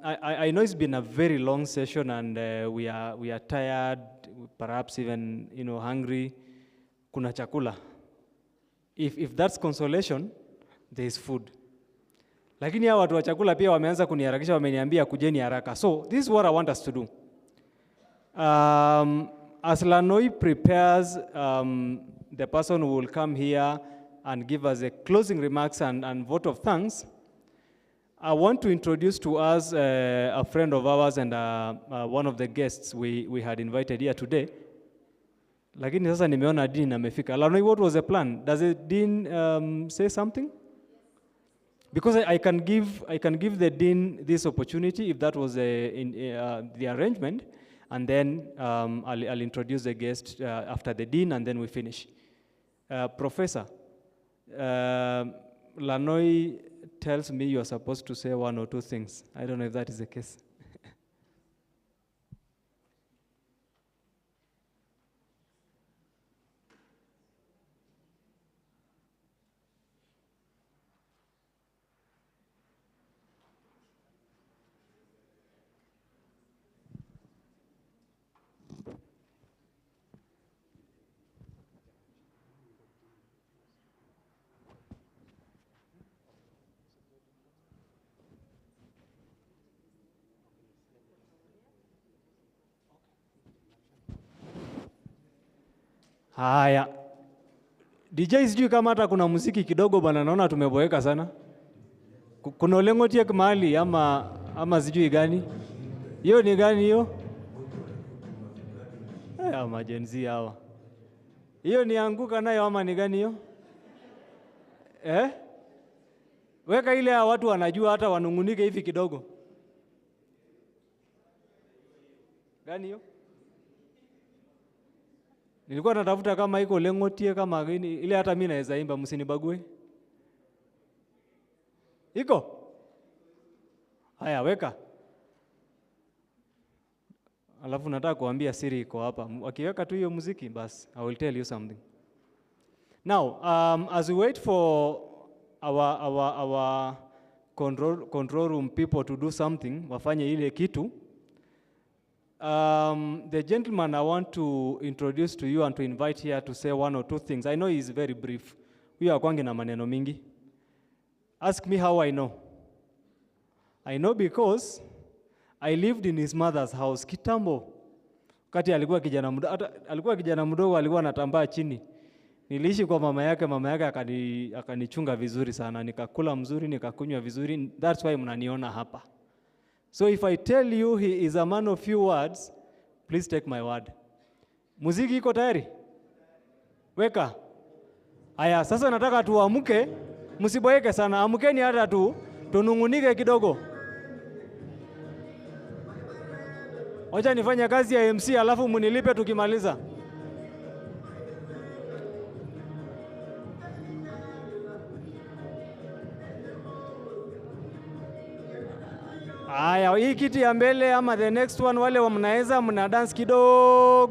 Speaker 14: I know it's been a very long session and we are tired, perhaps even hungry. Kuna chakula. If that's consolation, there is food. Lakini hawa watu wa chakula pia wameanza kuniharakisha, wameniambia kujeni haraka. So this is what I want us to do. As Lanoi prepares the person who will come here and give us a closing remarks and vote of thanks, I want to introduce to us a friend of ours and one of the guests we had invited here today. Lakini sasa nimeona Dean amefika. Lanoi, what was the plan? Does the Dean say something? Because I can give the Dean this opportunity if that was the arrangement, and then I'll introduce the guest after the Dean, and then we finish. Professor, Lanoi tells me you are supposed to say one or two things. I don't know if that is the case. Haya. DJ, sijui kama hata kuna muziki kidogo bwana, naona tumeboeka sana. Kuna Olengotie mahali ama sijui gani? Hiyo ni gani hiyo? Majenzi hawa. Hiyo ni anguka nayo ama ni gani hiyo? Weka ile ya watu wanajua hata wanungunike hivi kidogo. Gani hiyo? Nilikuwa natafuta kama iko Lengotie kama gani ile hata mimi naweza imba, msinibague. Iko? Haya, weka. Alafu nataka kuambia siri iko hapa. Akiweka tu hiyo muziki basi I will tell you something. Now, as we wait for our control room people to do something, wafanye ile kitu. The gentleman I want to introduce to you and to invite here to say one or two things. I know he is very brief. We are kwangi na maneno mingi. Ask me how I know. I know because I lived in his mother's house kitambo. Kati alikuwa kijana mdogo, alikuwa anatambaa chini. Niliishi kwa mama yake akanichunga vizuri sana. Nikakula mzuri, nikakunywa vizuri. That's why mnaniona hapa. So if I tell you he is a man of few words, please take my word. Muziki iko tayari? Weka. Aya, sasa nataka tuamke, msiboeke sana. Amkeni hata tunungunike kidogo. Wacha nifanye kazi ya MC alafu munilipe tukimaliza. Aya, hii kiti ya mbele ama the next one, wale mnaweza mna dance kidogo.